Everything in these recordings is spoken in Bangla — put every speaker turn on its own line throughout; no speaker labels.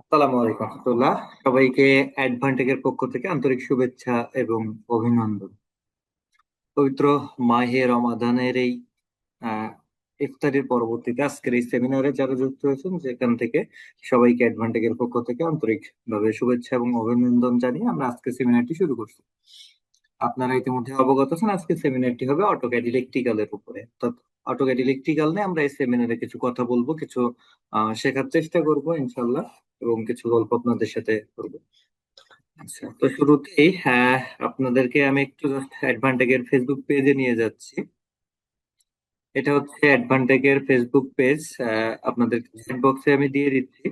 আসসালামু আলাইকুম রহমতুল্লাহ। সবাইকে অ্যাডভান্টেজের পক্ষ থেকে আন্তরিক শুভেচ্ছা এবং অভিনন্দন। পবিত্র মাহে রমাদানের এই আহ ইফতারের পরবর্তীতে আজকের এই সেমিনারে যারা যুক্ত হয়েছেন যেখান থেকে সবাইকে অ্যাডভান্টেজের পক্ষ থেকে আন্তরিক ভাবে শুভেচ্ছা এবং অভিনন্দন জানিয়ে আমরা আজকে সেমিনারটি শুরু করছি। আপনারা ইতিমধ্যে অবগত আছেন আজকে সেমিনারটি হবে অটোক্যাড ইলেকট্রিক্যালের উপরে। অর্থাৎ অটোক্যাড ইলেকট্রিক্যাল নিয়ে আমরা এই সেমিনারে কিছু কথা বলবো, কিছু শেখার চেষ্টা করব ইনশাল্লাহ, এবং কিছু গল্প আপনাদের সাথে করবো। আচ্ছা, তো শুরুতেই আপনাদেরকে আমি একটু জাস্ট অ্যাডভান্টেজের ফেসবুক পেজে নিয়ে যাচ্ছি। এটা হচ্ছে অ্যাডভান্টেজের ফেসবুক পেজ। আপনাদের চ্যাট বক্সে আমি দিয়ে দিচ্ছি।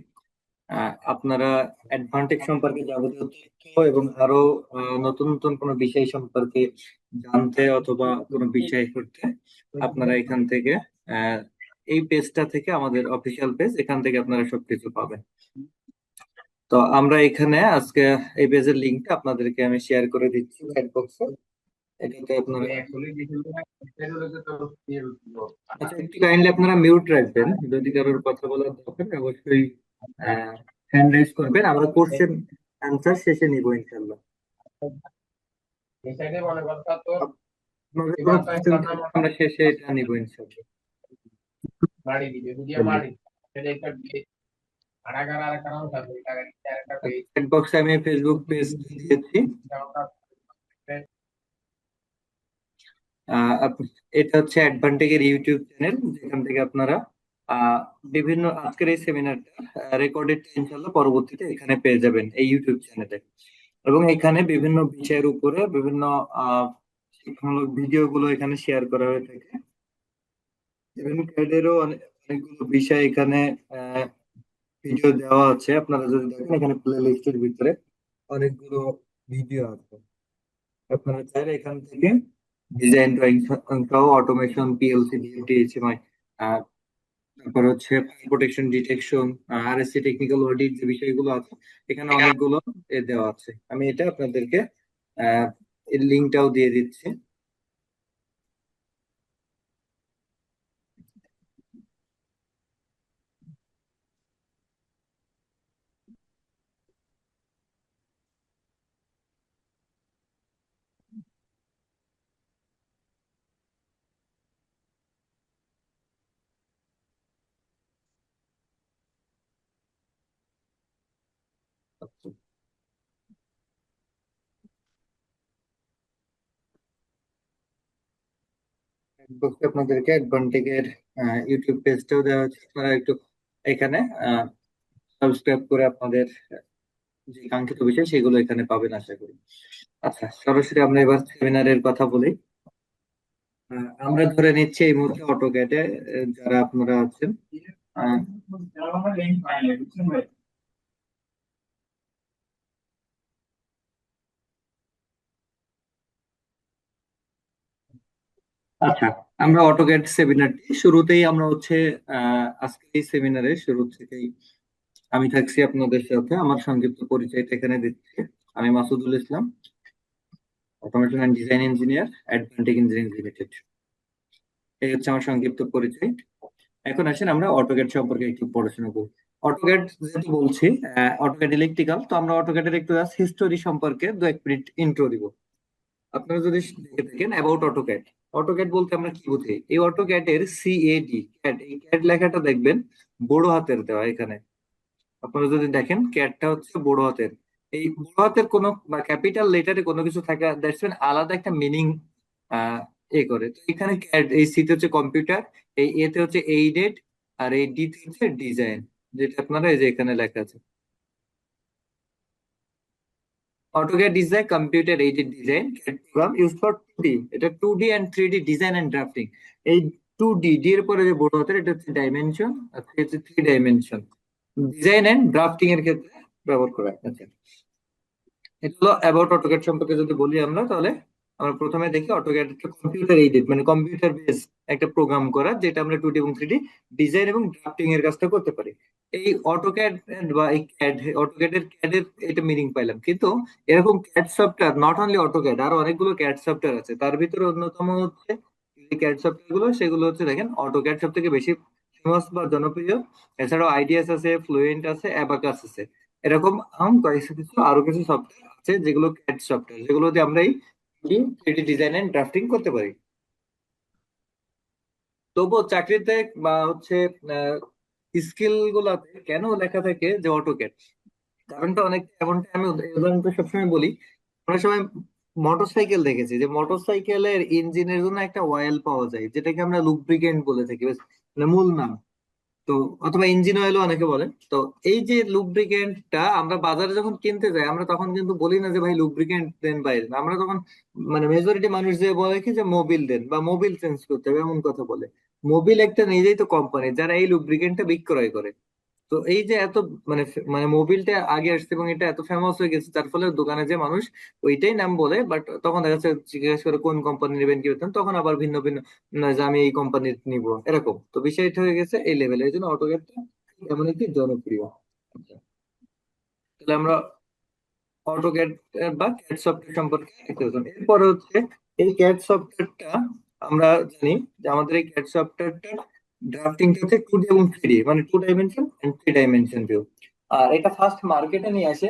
আপনারা অ্যাডভান্টেজ সম্পর্কে যাবতীয় তথ্য এবং আরো নতুন নতুন কোনো বিষয় সম্পর্কে জানতে অথবা কোনো বিষয় করতে আপনারা এখান থেকে আহ, এই পেজটা থেকে, আমাদের অফিসিয়াল পেজ, এখান থেকে আপনারা সবকিছু পাবেন। তো আমরা এখানে আজকে এই পেজের লিঙ্কটা আপনাদেরকে আমি শেয়ার করে দিচ্ছি চ্যাট বক্সে। এটাতে আপনারা আচ্ছা, একটু কাইন্ডলি আপনারা মিউট রাখবেন, যদি কারোর কথা বলার দরকার হয় অবশ্যই হ্যান্ড রাইজ করবেন। আমরা কোশ্চেন অ্যান্সার শেষে নিব ইনশাল্লাহ। আপনাদের কোনো কোশ্চেন থাকলে আমরা শেষে এটা নিব ইনশাল্লাহ। চ্যাট বক্সে আমি ফেসবুক পেজ দিয়েছি। এটা হচ্ছে অ্যাডভান্টেজের ইউটিউব চ্যানেল, যেখান থেকে আপনারা আহ, বিভিন্ন আজকের এই সেমিনারটা রেকর্ডেড ইনশাল্লাহ পরবর্তীতে এখানে পেয়ে যাবেন এই ইউটিউব চ্যানেলে। এবং এখানে বিভিন্ন বিষয়ের উপরে বিভিন্ন শিক্ষামূলক ভিডিও গুলো এখানে শেয়ার করা হয়ে থাকে। এবং ক্যাডেরও অনেকগুলো বিষয় এখানে ভিডিও দেওয়া আছে। আপনারা যদি দেখেন এখানে প্লে লিস্টের ভিতরে অনেকগুলো ভিডিও আছে। আপনারা চাইলে এখান থেকে ডিজাইন ড্রয়িং সহ অটোমেশন, পিএলসি, ভিএফডি, এইচএমআই, তারপর হচ্ছে protection, detection, RSC, technical audit, যে বিষয়গুলো আছে এখানে অনেকগুলো দেওয়া আছে। আমি এটা আপনাদেরকে আহ এর লিঙ্কটাও দিয়ে দিচ্ছি। বলছি আপনাদেরকে অ্যাডভান্টেজের ইউটিউব পেজটাও দেওয়া হচ্ছে। আপনারা একটু এখানে সাবস্ক্রাইব করে আপনাদের যে কাঙ্ক্ষিত বিষয় সেগুলো এখানে পাবেন আশা করি। আচ্ছা, সরাসরি আমরা এবার সেমিনারের কথা বলি। আমরা ধরে নিচ্ছি এই মুহূর্তে অটোক্যাডে যারা আপনারা আছেন। আহ, আচ্ছা, আমরা অটোক্যাড সেমিনারটি শুরুতেই আমরা হচ্ছে আজকে এই সেমিনারে শুরু থেকেই আমি থাকছি আপনাদের সাথে। আমার সংক্ষিপ্ত পরিচয়টা এখানে দিচ্ছি। আমি Masudul Islam, automation and design engineer, advantage engineering limited. এই হচ্ছে আমার সংক্ষিপ্ত পরিচয়। এখন আসেন আমরা অটোক্যাড সম্পর্কে একটু পড়াশোনা করি। অটোক্যাড যেহেতু বলছি, অটোক্যাড ইলেকট্রিক্যাল, তো আমরা অটোক্যাডের একটু হিস্টোরি সম্পর্কে দু এক মিনিট ইন্ট্রো দিব। আপনারা যদি দেখে থাকেন অ্যাবাউট অটোক্যাড, অটোক্যাড বলতে আমরা কি বুঝি? এই অটোক্যাডের সিএডি, ক্যাড, এই ক্যাড লেখাটা দেখবেন বড় হাতের দেওয়া এখানে। আপনারা যদি দেখেন ক্যাডটা হচ্ছে বড় হাতের। এই বড় হাতের কোনো বা ক্যাপিটাল লেটারে কোনো কিছু থাকে, দ্যাটস মিন আলাদা একটা মিনিং আহ করে। তো এখানে CAD, এই সিতে হচ্ছে কম্পিউটার, এই এতে হচ্ছে এইডেড, আর এই ডি তে হচ্ছে ডিজাইন, যেটা আপনারা এই যে এখানে লেখা আছে। AutoCAD is a computer aided design CAD program used for 2D, এটা 2D and 3D design and drafting. এই 2D ডি এর পরে যে বড় হাতের এটা হচ্ছে ডাইমেনশন, আর থ্রি হচ্ছে three dimension, design and drafting এর ক্ষেত্রে ব্যবহার করা হয়। আচ্ছা, এটা হলো অ্যাবাউট অটোক্যাড সম্পর্কে যদি বলি আমরা, তাহলে আমরা প্রথমে দেখি অটোক্যাড একটা কম্পিউটার এইডেড, মানে কম্পিউটার বেস একটা প্রোগ্রাম করা, যেটা আমরা 2D এবং 3D ডিজাইন এবং ড্রাফটিং এর কাজটা করতে পারি। এই অটোক্যাড বা এই ক্যাড, অটোক্যাডের ক্যাডের এটা মিনিং পাইলাম, কিন্তু এরকম CAD software not only AutoCAD, আরো অনেকগুলো ক্যাড সফটওয়্যার আছে। তার ভিতরে অন্যতম হচ্ছে যে ক্যাড সফটওয়্যার গুলো, সেগুলো হচ্ছে দেখেন অটোক্যাড সব থেকে বেশি ফেমাস বা জনপ্রিয়। এছাড়াও আইডিয়াস আছে, ফ্লুয়েন্ট আছে, অ্যাবাকাস আছে। এরকম কয়েকশো কিছু আরো কিছু সফটওয়্যার আছে যেগুলো ক্যাড সফটওয়্যার, যেগুলো দিয়ে আমরা এই থ্রিডি ডিজাইন এন্ড ড্রাফটিং করতে পারি। তবুও চাকরিতে বা হচ্ছে স্কিল গুলাতে কেন লেখা থাকে যে অটোক্যাড? কারণটা অনেক এমনটা আমি উদাহরণটা সবসময় বলি। অনেক সময় মোটর সাইকেল দেখেছি যে মোটর সাইকেলের ইঞ্জিনের জন্য একটা অয়েল পাওয়া যায় যেটাকে আমরা লুব্রিকেন্ট বলে থাকি, মানে মূল নাম। তো অথবা ইঞ্জিন অয়েলও অনেকে বলেন। তো এই যে লুব্রিকেন্টটা আমরা বাজারে যখন কিনতে যাই, আমরা তখন কিন্তু বলি না যে ভাই লুব্রিকেন্ট দেন বা এর। আমরা তখন মানে মেজরিটি মানুষ যে বলে কি যে মোবিল দেন বা মোবিল চেঞ্জ করতে হবে এমন কথা বলে। মোবিল একটা নিজেই তো কোম্পানি যারা এই লুব্রিকেন্টটা বিক্রয় করে। তো এই যে এত মানে মানে মোবিলটা আগে আসছে এবং এটা এত ফেমাস হয়ে গেছে যার ফলে দোকানে যে মানুষ ওইটাই নাম বলে, বাট তখন দেখা যাচ্ছে জিজ্ঞেস করে কোন কোম্পানি নেবেন কি হতেন, তখন আবার ভিন্ন ভিন্ন না যে আমি এই কোম্পানির নিব এরকম। তো বিষয়টা হয়ে গেছে এই লেভেলে, এই জন্য অটোক্যাডটা এমন একটি জনপ্রিয়। আচ্ছা, তাহলে আমরা অটোক্যাড বা ক্যাড সফটওয়্যার সম্পর্কে একটু জানলাম। এরপরে হচ্ছে এই ক্যাড সফটওয়্যারটা আমরা জানি যে আমাদের এই ক্যাড সফটওয়্যারটা ড্রাফটিংটা হচ্ছে 2D এবং 3D, মানে 2 ডাইমেনশন এন্ড 3 ডাইমেনশন ভিউ। আর এটা ফার্স্ট মার্কেটে নিয়ে আসে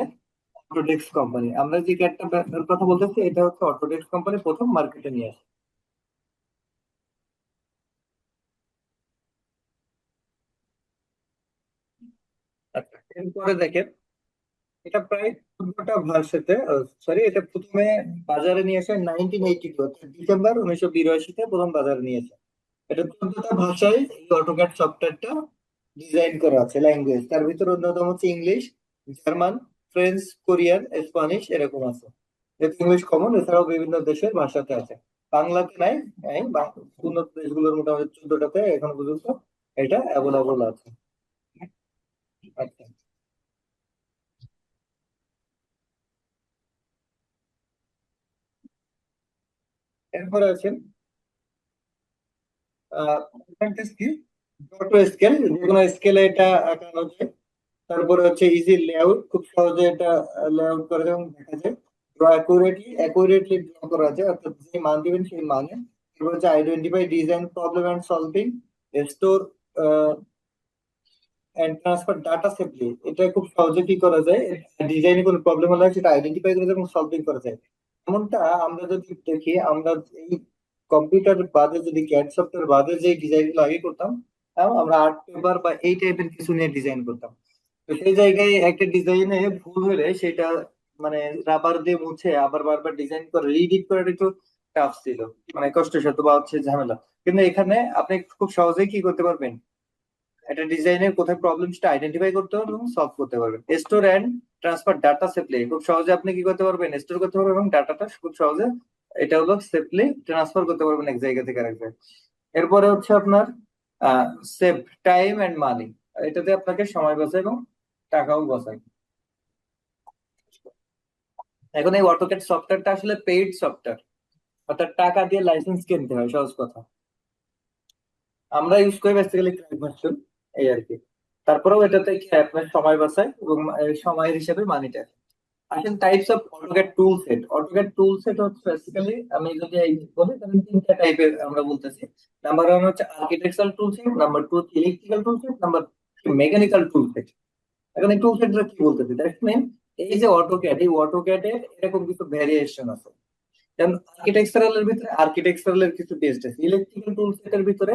অটোডেস্ক কোম্পানি। আমরা যে ক্যাডটা কথা বলতেছি এটা হচ্ছে অটোডেস্ক কোম্পানি প্রথম মার্কেটে নিয়ে আসে। আচ্ছা, এরপরে দেখেন এটা প্রায় 14টা ভাষাতে, সরি, এটা প্রথমে বাজারে নিয়ে আসে 1982, অর্থাৎ ডিসেম্বর 1982 প্রথম বাজারে নিয়ে আসে। এটা 14টা ভাষায় এই অটোক্যাড সফটওয়্যারটা ডিজাইন করা আছে ল্যাঙ্গুয়েজ। তার ভিতরে অন্যতম হচ্ছে English, German, French, Korean, Spanish এরকম আছে। যেহেতু ইংলিশ কমন, এছাড়াও বিভিন্ন দেশের ভাষাতে আছে। বাংলাতে নাই। এই উন্নত দেশগুলোর মোটামুটি 14টাতে এখন পর্যন্ত এটা অ্যাভেলেবল আছে। আচ্ছা, এরপরে আছেন অ্যাডভান্টেজ কি, ছোট স্কেল, যে কোনো স্কেলে এটা আঁকানো যায়। তারপরে হচ্ছে ইজি লেআউট, খুব সহজে এটা লেআউট করা যায় এবং দেখা যায়। ড্র অ্যাকুরেটলি ড্র করা যায়, অর্থাৎ যে মান দিবেন সেই মানে। তারপর হচ্ছে identify design problem and solving, store and transfer data safely. এটা খুব সহজে কি করা যায়, ডিজাইনে কোনো প্রবলেম হলে সেটা আইডেন্টিফাই করা যায় এবং সলভিং করা যায়। এমনটা আমরা যদি দেখি, আমরা এই কম্পিউটার বাদে যদি ক্যাড সফটওয়্যার বাদে যে ডিজাইন গুলো আগে করতাম, তাও আমরা আর্ট পেপার বা এই টাইপের কিছু নিয়ে ডিজাইন করতাম। তো সেই জায়গায় একটা ডিজাইনে ভুল হলে সেটা মানে রাবার দিয়ে মুছে আবার বারবার ডিজাইন করে রিডিট করাটা একটু টাফ ছিল, মানে কষ্টসাধ্য বা হচ্ছে ঝামেলা। কিন্তু এখানে আপনি খুব সহজেই কি করতে পারবেন, একটা ডিজাইনের কোথায় প্রবলেম সেটা আইডেন্টিফাই করতে পারবেন এবং সলভ করতে পারবেন। Store and transfer data safely, খুব সহজে আপনি কি করতে পারবেন, স্টোর করতে পারবেন এবং ডাটাটা খুব সহজে এটা হলো সেফলি ট্রান্সফার করতে পারবেন এক জায়গা থেকে আরেক জায়গায়। এরপরে হচ্ছে আপনার সেভ টাইম এন্ড মানি, এটাতে আপনাকে সময় বাঁচায় এবং টাকাও বাঁচায়। এখন এই অটোক্যাড সফটওয়্যারটা আসলে পেইড সফটওয়্যার, অর্থাৎ টাকা দিয়ে লাইসেন্স কিনতে হয়, সহজ কথা। আমরা ইউজ করি বেসিক্যালি ক্র্যাক ভার্সন, এই আর কি। তারপরেও এটাতে কি হয়, আপনার সময় বাঁচায় এবং সময়ের হিসাবে মানিটা। আসেন types of AutoCAD tool set. AutoCAD tool set হচ্ছে বেসিক্যালি, আমি যদি এই বলি তাহলে 3টা টাইপের আমরা বলতেছি। নাম্বার 1 হচ্ছে আর্কিটেকচারাল টুল সেট, নাম্বার 2 ইলেকট্রিক্যাল টুল সেট, নাম্বার 3 মেকানিক্যাল টুল সেট। এখন এই টুল সেটটা কি বলতেছি, দ্যাট মিন এই যে অটোক্যাড, এই অটোক্যাডের এরকম কিছু ভ্যারিয়েশন আছে। যেমন আর্কিটেকচারাল এর ভিতরে আর্কিটেকচারাল এর কিছু টেস্ট আছে, ইলেকট্রিক্যাল টুল সেটের ভিতরে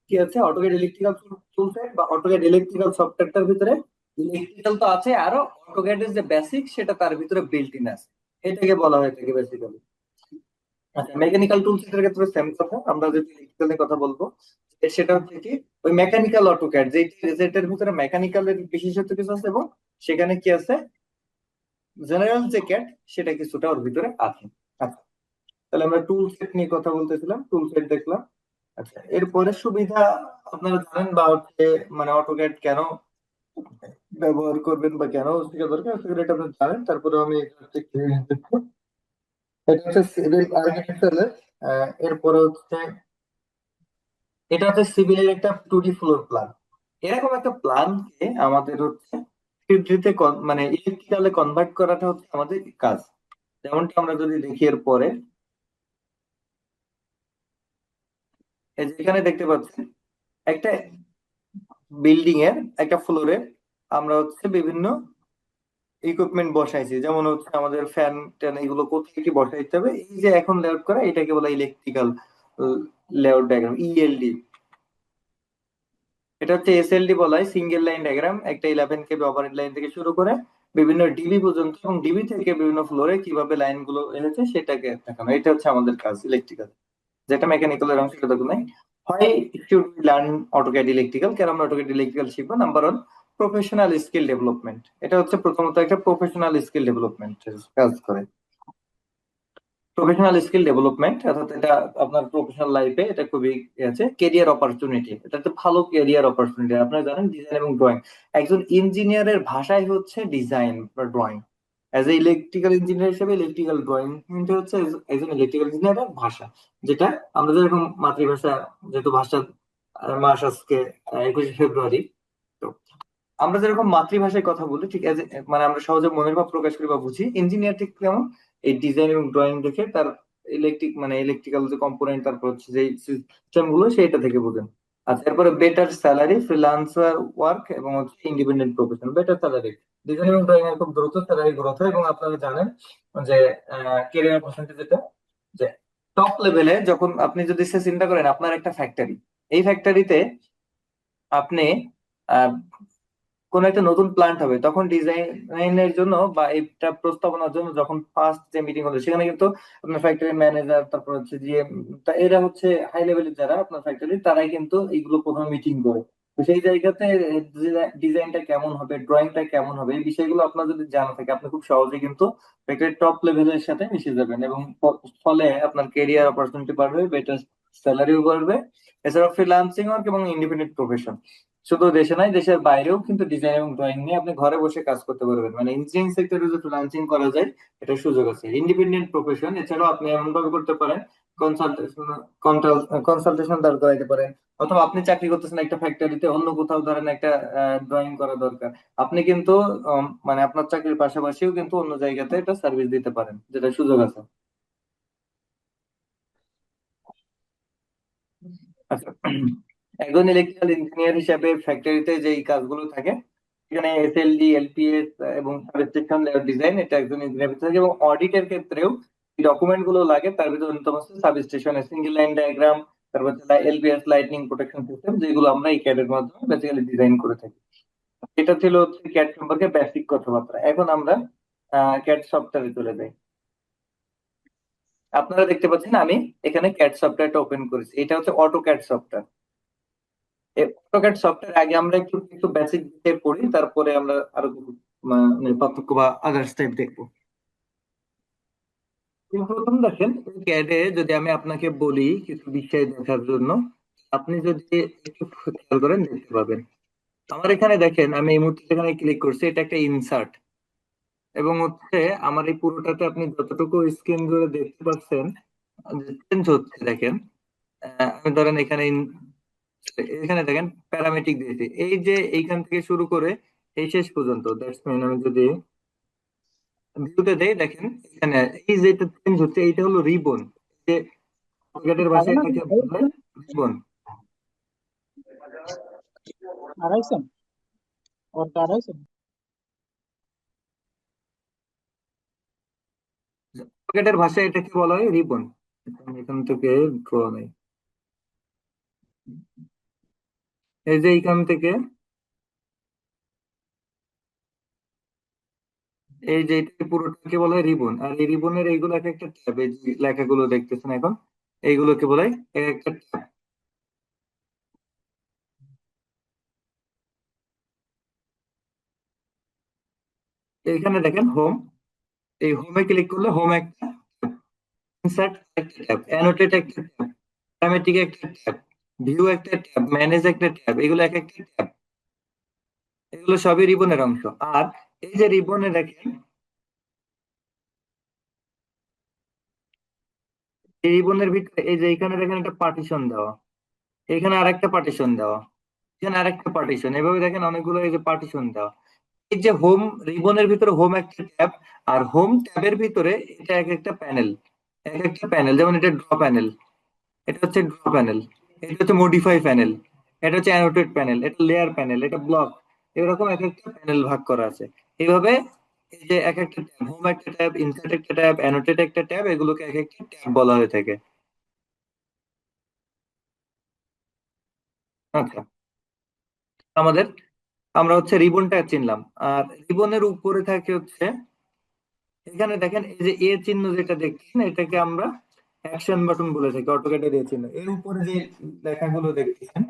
কি আছে, অটোক্যাড ইলেকট্রিক্যাল টুল সেট বা অটোক্যাড ইলেকট্রিক্যাল সফটওয়্যারটার ভিতরে ইলেকট্রিক্যাল তো আছে, আরো অটোক্যাডের যে বেসিক সেটা তার ভিতরে বিল্ট ইন আছে। এটাকে বলা হয়ে থাকে বেসিক্যালি। আচ্ছা, মেকানিক্যাল টুল সেটের ক্ষেত্রে সেম কথা, আমরা যদি ইলেকট্রিক্যাল কথা বলবো সেটা হচ্ছে কি, ওই মেকানিক্যাল অটোক্যাড যেটার ভিতরে মেকানিক্যাল এর বিশেষত্ব কিছু আছে এবং সেখানে কি আছে, জেনারেল যে ক্যাড সেটা কিছুটা ওর ভিতরে আছে। আচ্ছা, তাহলে আমরা টুল সেট নিয়ে কথা বলতেছিলাম, টুল সেট দেখলাম। আচ্ছা, এরপরে সুবিধা আপনারা জানেন বা হচ্ছে মানে অটোক্যাড কেন ব্যবহার করবেন বা কেন শেখা দরকার সেগুলো এটা আপনারা জানেন। তারপরে আমি একটা একটু জিনিস দেখবো। এটা হচ্ছে সিভিল আর্কিটেকচারের, এরপরে হচ্ছে এটা হচ্ছে সিভিলের একটা 2D ফ্লোর প্ল্যান। এরকম একটা প্ল্যানকে আমাদের হচ্ছে 3D তে মানে ইলেকট্রিক্যালে কনভার্ট করাটা হচ্ছে আমাদের কাজ। যেমনটা আমরা যদি দেখি এর পরে, এই যে এখানে দেখতে পাচ্ছেন একটা বিল্ডিং এর একটা ফ্লোরে আমরা হচ্ছে বিভিন্ন ইকুইপমেন্ট বসাইছি, যেমন হচ্ছে আমাদের ফ্যান ট্যান এগুলো কোথায় কি বসাইতে হবে, এই যে এখন লেআউট করা এটাকে বলা ইলেকট্রিক্যাল লেআউট ডায়াগ্রাম, ইএলডি। এটা হচ্ছে এসএলডি বলা হয়, সিঙ্গেল লাইন ডায়াগ্রাম, একটা 11 কেবি ওভারহেড লাইন থেকে শুরু করে বিভিন্ন ডিবি পর্যন্ত, এবং ডিবি থেকে বিভিন্ন ফ্লোরে কিভাবে লাইন গুলো এনেছে সেটাকে দেখানো। এটা হচ্ছে আমাদের কাজ ইলেকট্রিক্যাল। যেটা মেকানিক্যালের অংশ সেটা তো নাই। হয় শুড লার্ন অটোক্যাড ইলেকট্রিক্যাল, কারণ আমরা অটোক্যাড ইলেকট্রিক্যাল শিখবো। Number one, professional skill development. এটা হচ্ছে প্রথমত একটা প্রফেশনাল স্কিল ডেভেলপমেন্ট কাজ করে। প্রফেশনাল স্কিল ডেভেলপমেন্ট অর্থাৎ এটা আপনার প্রফেশনাল লাইফে এটা খুবই আছে কেরিয়ার অপরচুনিটি, এটা তো ভালো কেরিয়ার অপরচুনিটি। আপনারা জানেন ডিজাইন এবং ড্রয়িং, একজন ইঞ্জিনিয়ারের ভাষাই হচ্ছে ডিজাইন বা drawing. As a electrical engineer হিসেবে ইলেকট্রিক্যাল ড্রয়িং কিন্তু হচ্ছে একজন ইলেকট্রিক্যাল ইঞ্জিনিয়ারের ভাষা, যেটা আমরা যেরকম মাতৃভাষা, যেহেতু ভাষার মাস আজকে 21শে ফেব্রুয়ারি, তো আমরা যেরকম মাতৃভাষায় কথা বলি ঠিক আছে, মানে আমরা সহজে মনের ভাব প্রকাশ করি বা বুঝি, ইঞ্জিনিয়ার ঠিক কেমন এই ডিজাইন এবং ড্রয়িং দেখে তার ইলেকট্রিক্যাল যে কম্পোনেন্ট, তারপর হচ্ছে যে সিস্টেম গুলো সেটা থেকে বোঝেন। আচ্ছা, এরপরে বেটার স্যালারি, ফ্রিল্যান্সার ওয়ার্ক এবং হচ্ছে independent profession. Better salary, design এবং ড্রয়িং এর খুব দ্রুত স্যালারি গ্রোথ হয়, এবং আপনারা জানেন যে কেরিয়ার অপরচুনিটি যেটা, যে টপ লেভেলে যখন আপনি যদি সে চিন্তা করেন আপনার একটা ফ্যাক্টরি, এই ফ্যাক্টরিতে আপনি কোন একটা নতুন প্ল্যান্ট হবে, তখন ডিজাইনের জন্য বা এটা প্রস্তাবনার জন্য যখন ফার্স্ট যে মিটিং হলো, সেখানে কিন্তু আপনার ফ্যাক্টরি ম্যানেজার, তারপর হচ্ছে যে এরা হচ্ছে হাই লেভেলের যারা আপনার ফ্যাক্টরি, তারাই কিন্তু এইগুলো প্রথমে মিটিং করে। তো সেই জায়গাতে ডিজাইনটা কেমন হবে, ড্রয়িংটা কেমন হবে, এই বিষয়গুলো আপনার যদি জানা থাকে, আপনি খুব সহজে কিন্তু ফ্যাক্টরির টপ লেভেলের সাথে মিশে যাবেন, এবং ফলে আপনার কেরিয়ার অপরচুনিটি বাড়বে, বেটার স্যালারিও বাড়বে। এছাড়াও ফ্রিল্যান্সিং ওয়ার্ক এবং ইন্ডিপেন্ডেন্ট প্রফেশন, শুধু দেশে নয় দেশের বাইরেও কিন্তু ডিজাইন এবং ড্রয়িং নিয়ে আপনি ঘরে বসে কাজ করতে পারবেন। মানে ইঞ্জিনিয়ারিং সেক্টরে যে ফ্রিল্যান্সিং করা যায়, এটা সুযোগ আছে। ইন্ডিপেন্ডেন্ট প্রফেশন এছাড়াও আপনি এমন ভাবে করতে পারেন, কনসালটেশন কনসালটেশন দাঁড় করাইতে পারেন, অথবা আপনি চাকরি করতেছেন একটা ফ্যাক্টরিতে, অন্য কোথাও ধরেন একটা ড্রয়িং করা দরকার, আপনি কিন্তু মানে আপনার চাকরির পাশাপাশিও কিন্তু অন্য জায়গাতে এটা সার্ভিস দিতে পারেন, যেটা সুযোগ আছে। আচ্ছা, একজন ইলেকট্রিক্যাল ইঞ্জিনিয়ার হিসেবে ফ্যাক্টরিতে যে কাজগুলো থাকে, এখানে এসএলডি, এলপিএস এবং সাবস্টেশন ডিজাইন, এটা একজন ইঞ্জিনিয়ার থাকে। এবং অডিটের ক্ষেত্রেও ডকুমেন্ট গুলো লাগে, তার ভিতরে অন্যতম হচ্ছে সাবস্টেশনের সিঙ্গেল লাইন ডায়াগ্রাম, তারপর হচ্ছে এলপিএস লাইটনিং প্রোটেকশন সিস্টেম, যেগুলো আমরা এই ক্যাড এর মাধ্যমে বেসিক্যালি ডিজাইন করে থাকি। এটা ছিল হচ্ছে ক্যাড সম্পর্কে বেসিক কথাবার্তা। এখন আমরা ক্যাড সফটওয়্যারে চলে যাই। আপনারা দেখতে পাচ্ছেন আমি এখানে ক্যাড সফটওয়্যারটা ওপেন করেছি, এটা হচ্ছে auto CAD software. AutoCAD software আগে আমরা একটু একটু বেসিক দিকে পড়ি, তারপরে আমরা আরো কিছু মানে পার্থক্য বা আদার্স টাইপ দেখবো। কিন্তু প্রথম দেখেন, ক্যাডে যদি আমি আপনাকে বলি কিছু বিষয় দেখার জন্য, আপনি যদি একটু খেয়াল করেন দেখতে পাবেন। আমার এখানে দেখেন, আমি এই মুহূর্তে এখানে ক্লিক করছি, এটা একটা ইনসার্ট, এবং হচ্ছে আমার এই পুরোটাতে আপনি যতটুকু স্ক্রিন জুড়ে দেখতে পাচ্ছেন চেঞ্জ হচ্ছে দেখেন। আমি ধরেন এখানে এখানে দেখেন প্যারামেট্রিক দিয়েছি, এই যে এইখান থেকে শুরু করে এই শেষ পর্যন্ত, দ্যাটস মিন আমি যদি ভিউতে দেই দেখেন, এখানে এই যেটা চেঞ্জ হচ্ছে এইটা হলো রিবন, যে পকেটের ভাষায় এটাকে বলা হয় রিবন।
আড়াইশো ওরটা আড়াইশো।
পকেটের ভাষায় এটাকে বলা হয় রিবন। এখান থেকে ড্র নেই, এই যে এইখান থেকে এই যে এটা পুরোটাকে বলা হয় রিবন, আর এই রিবনের এইগুলো এক একটা ট্যাব, এই যে লেখাগুলো দেখতেছেন এখন, এইগুলোকে বলা হয় এক একটা ট্যাব। এইখানে দেখেন হোম, এই হোমে ক্লিক করলে হোম একটা, ইনসার্ট একটা ট্যাব, অ্যানোটেট একটা ট্যাব, প্যারামেট্রিক একটা ট্যাব, ভিউ একটা ট্যাব, ম্যানেজ একটা ট্যাব, এগুলো এক একটা ট্যাব, এগুলো সবই রিবনের অংশ। আর এই যে রিবনে দেখেন, এই রিবনের ভিতরে এই যে এখানে দেখেন একটা পার্টিশন দেওয়া, এখানে আরেকটা পার্টিশন দেওয়া, এখানে আরেকটা পার্টিশন, এভাবে দেখেন অনেকগুলো এই যে পার্টিশন দেওয়া। এই যে হোম রিবনের ভিতরে হোম একটা ট্যাব, আর হোম ট্যাবের ভিতরে এটা এক একটা প্যানেল, এক একটা প্যানেল, যেমন এটা ড্র প্যানেল, এটা হচ্ছে ড্র প্যানেল, এটা হচ্ছে মডিফাই প্যানেল, এটা হচ্ছে অ্যানোটেড প্যানেল, এটা লেয়ার প্যানেল, এটা ব্লক, এরকম এক একটা প্যানেল ভাগ করা আছে। এইভাবে এই যে এক একটা ট্যাব, হোম একটা ট্যাব, ইনসার্ট একটা ট্যাব, অ্যানোটেট একটা ট্যাব, এগুলোকে এক একটা ট্যাব বলা হয়ে থাকে। আচ্ছা, আমাদের আমরা হচ্ছে রিবনটা চিনলাম। আর রিবনের উপরে থাকে হচ্ছে, এখানে দেখেন এই যে এ চিহ্ন যেটা দেখছেন, এটাকে আমরা অ্যাকশন বাটন বলে থাকি, অটোক্যাডের এ চিহ্ন। এর উপরে যে লেখাগুলো দেখতেছেন,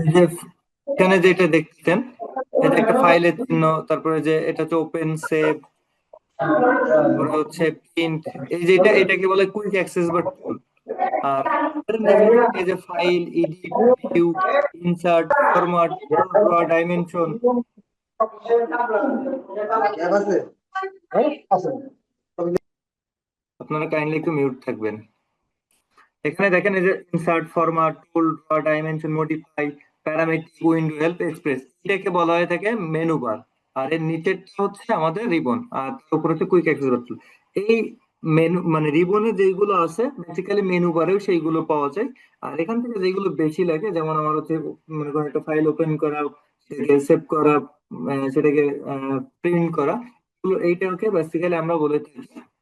এই যে এখানে যেটা দেখতেছেন, এটা একটা ফাইলের চিহ্ন, তারপরে যে এটা হচ্ছে ওপেন, সেভ, তারপরে হচ্ছে প্রিন্ট, এই যে এটাকে বলে কুইক অ্যাক্সেস বা টুল। আর ধরেন দেখেন এই যে file, edit, view, insert, format, draw, dimension. আপনারা কাইন্ডলি একটু মিউট থাকবেন। এখানে দেখেন এই যে insert, format, tool, draw, dimension, modify, parametric, window, help, express, এটাকে বলা হয়ে থাকে মেনু বার। আর এর নিচেরটা হচ্ছে আমাদের রিবন, আর তার উপর হচ্ছে কুইক অ্যাক্সেস বাটন। এই মেনু মানে রিবনে যেগুলো আছে বেসিক্যালি মেনু বারেও সেইগুলো পাওয়া যায়। আর এখান থেকে যেগুলো বেশি লাগে, যেমন আমার হচ্ছে মনে করেন একটা ফাইল ওপেন করা, সেটাকে সেভ করা, সেটাকে প্রিন্ট করা, এইটাকে বেসিক্যালি আমরা বলে থাকি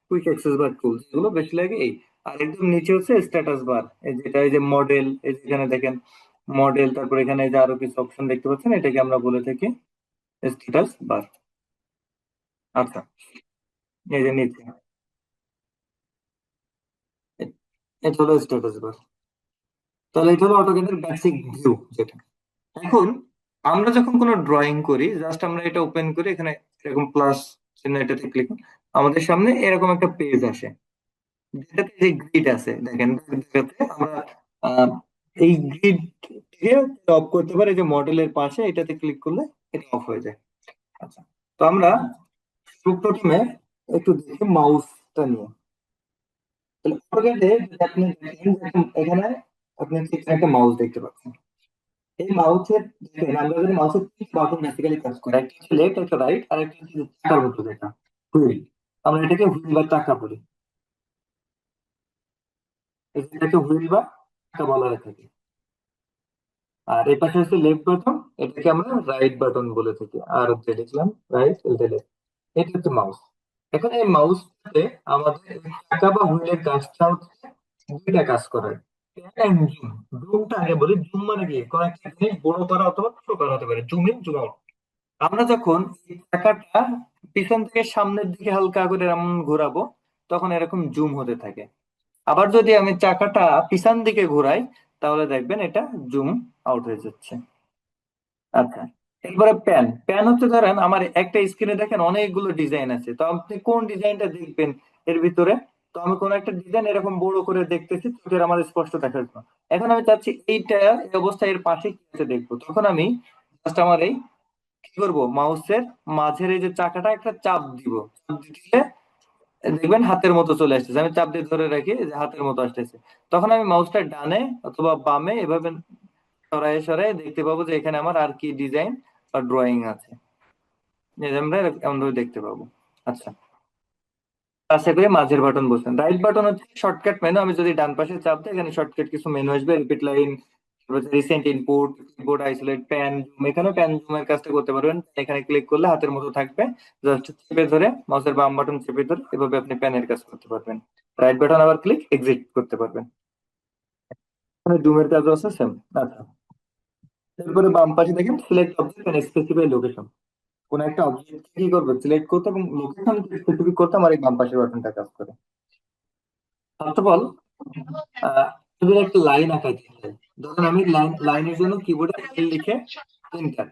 কুইক অ্যাক্সেস বার টুলস, যেগুলো বেশি লাগে এই। আর একদম নিচে হচ্ছে স্ট্যাটাস বার, এই যেটা এই যে মডেল, এই যে এখানে দেখেন মডেল, তারপর এখানে এই যে আরো কিছু অপশন দেখতে পাচ্ছেন, এটাকে আমরা বলে থাকি স্ট্যাটাস বার। আচ্ছা, এই যে নিচে এ- এটা হলো স্ট্যাটাস বার। তাহলে এটা হলো অটোক্যাডের বেসিক ভিউ যেটা। এখন আমরা যখন কোনো ড্রয়িং করি, জাস্ট আমরা এটা ওপেন করি, এখানে এরকম প্লাস চিহ্ন, এটাতে ক্লিক, আমাদের সামনে এরকম একটা পেজ আসে, যেটাতে যে গ্রিড আছে দেখেন, যেটাতে আমরা আহ, এই গ্রিড থেকে অফ করতে পারি। এই যে মডেলের পাশে এটাতে ক্লিক করলে এটা অফ হয়ে যায়। আচ্ছা, তো আমরা প্রথমে একটু দেখি মাউসটা নিয়ে। তাহলে অটোক্যাডে যদি আপনি দেখেন যে এখানে আপনি ঠিক একটা মাউস দেখতে পাচ্ছেন। এই মাউসের দেখেন, আমরা যদি মাউসের তিন বাটন বেসিক্যালি কাজ করে, একটা হচ্ছে লেফট, একটা রাইট, আর একটা হচ্ছে চাকার মতো যেটা হুইল, আমরা এটাকে হুইল বা চাকা বলি। এটাকে হুইল বা চাকা বলা হয়ে থাকে। আর এই পাশে হচ্ছে লেফট বাটন, এটাকে আমরা রাইট বাটন বলে থাকি। আর হচ্ছে লিখলাম রাইট, এটা লেফট, এটা হচ্ছে মাউস। এখন এই মাউসটাতে আমাদের এই চাকা বা হুইলের কাজটা হচ্ছে দুইটা কাজ করে, প্যান এন্ড জুম। জুমটা আগে বলি, জুম মানে কি, কোন একটা জিনিস বড় করা অথবা ছোট করা হতে পারে, জুম ইন, জুম আউট। আমরা যখন এই চাকাটা পিছন থেকে সামনের দিকে হালকা করে এমন ঘোরাবো, তখন এরকম জুম হতে থাকে। আবার যদি আমি চাকাটা পিছন দিকে ঘোরাই, তাহলে দেখবেন এটা জুম আউট হয়ে যাচ্ছে। আচ্ছা, এরপরে প্যান। প্যান হচ্ছে ধরেন আমার একটা স্ক্রিনে দেখেন অনেকগুলো ডিজাইন আছে, তো আপনি কোন ডিজাইনটা দেখবেন এর ভিতরে। তো আমি কোন একটা ডিজাইন এরকম বড় করে দেখতেছি, চোখের আমার স্পষ্ট দেখার জন্য। এখন আমি চাচ্ছি এইটা এই অবস্থায় এর পাশে কি আছে দেখবো, তখন আমি জাস্ট আমার এই কি করবো, মাউসের মাঝের এই যে চাকাটা একটা চাপ দিব। চাপ দিলে দেখবেন হাতের মতো চলে আসতেছে, আমি চাপ দিয়ে ধরে রাখি, এই যে হাতের মতো আসতেছে। তখন আমি মাউসটা ডানে অথবা বামে এভাবে সরাই সরাই দেখতে পাবো যে এখানে আমার আর কি ডিজাইন বা ড্রয়িং আছে, এই যে আমরা এমন ভাবে দেখতে পাবো। আচ্ছা, আশা করি মাঝের বাটন বলছেন। রাইট বাটন হচ্ছে শর্টকাট মেনু, আমি যদি ডান পাশে চাপ দিই এখানে শর্টকাট কিছু মেনু আসবে, repeat line, recent input, keyboard isolate, pan zoom. এখানে প্যান জুমের কাজটা করতে পারবেন, এখানে ক্লিক করলে হাতের মতো থাকবে, জাস্ট চেপে ধরে মাউসের বাম বাটন চেপে ধরে এভাবে আপনি প্যানের কাজ করতে পারবেন। রাইট বাটন আবার ক্লিক এক্সিট করতে পারবেন। এখানে জুমের কাজও আছে সেম। আচ্ছা, এরপরে বাম পাশে দেখেন select object and specify location. কোন একটা অবজেক্ট কি করবো, সিলেক্ট করতে এবং লোকেশন স্পেসিফিক করতে আমার এই বাম পাশের বাটনটা কাজ করে। ফার্স্ট অফ অল, যদি একটা লাইন আঁকাইতে চাই, ধরুন আমি লাইনের জন্য কিবোর্ডে এল লিখে এন্টার।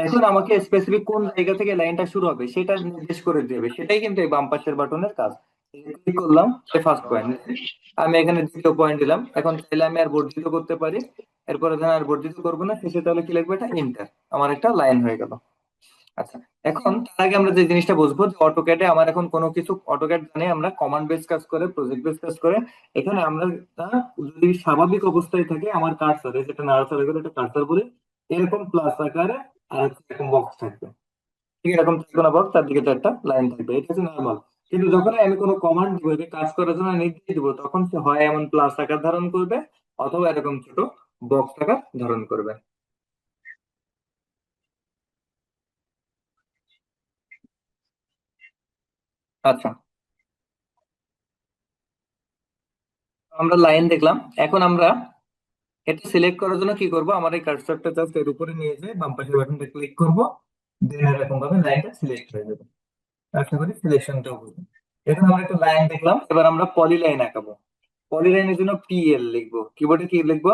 এখন আমাকে স্পেসিফিক কোন জায়গা থেকে লাইনটা শুরু হবে সেটা নির্দেশ করে দেবে, সেটাই কিন্তু এই বাম পাশের বাটনের কাজ। ক্লিক করলাম, ফার্স্ট পয়েন্ট, আমি এখানে দ্বিতীয় পয়েন্ট দিলাম। এখন চাইলে আমি আর বর্ধিত করতে পারি, এরপরে ধরেন আর বর্ধিত করবো না, শেষে তাহলে কি লিখবো, এটা এন্টার, আমার একটা লাইন হয়ে গেল। আচ্ছা, এখন তার আগে আমরা যে জিনিসটা বুঝবো যে অটোক্যাডে আমার এখন কোনো কিছু, অটোক্যাড জানে আমরা কমান্ড বেস কাজ করে, প্রজেক্ট বেস কাজ করে। এখানে আমরা যদি স্বাভাবিক অবস্থায় থাকে, আমার কার্সার, যেটা নার্সার হয়ে গেলে এটা কার্সার বলে, এরকম প্লাস আকারে আর এরকম বক্স থাকবে। ঠিক এরকম ত্রিকোণা বক্স, তার দিকে চারটা লাইন থাকবে, এটা হচ্ছে নর্মাল। কিন্তু যখন আমি কোনো কমান্ড দিব, যে কাজ করার জন্য নির্দেশ দিব, তখন সে হয় এমন প্লাস আকার ধারণ করবে অথবা এরকম ছোট বক্স আকার ধারণ করবে। আচ্ছা, আমরা লাইন দেখলাম। এখন আমরা এটা সিলেক্ট করার জন্য কি করব, আমার এই কার্সরটা জাস্ট এর উপরে নিয়ে যেয়ে বাম পাশের বাটনটা ক্লিক করব, দেন এরকম ভাবে লাইনটা সিলেক্ট হয়ে যাবে। আশা করি সিলেকশনটাও হবে। এখন আমরা একটা লাইন দেখলাম, এবার আমরা পলি লাইন আঁকাবো। পলি লাইনের জন্য পিএল লিখবো, কিবোর্ডে কি লিখবো,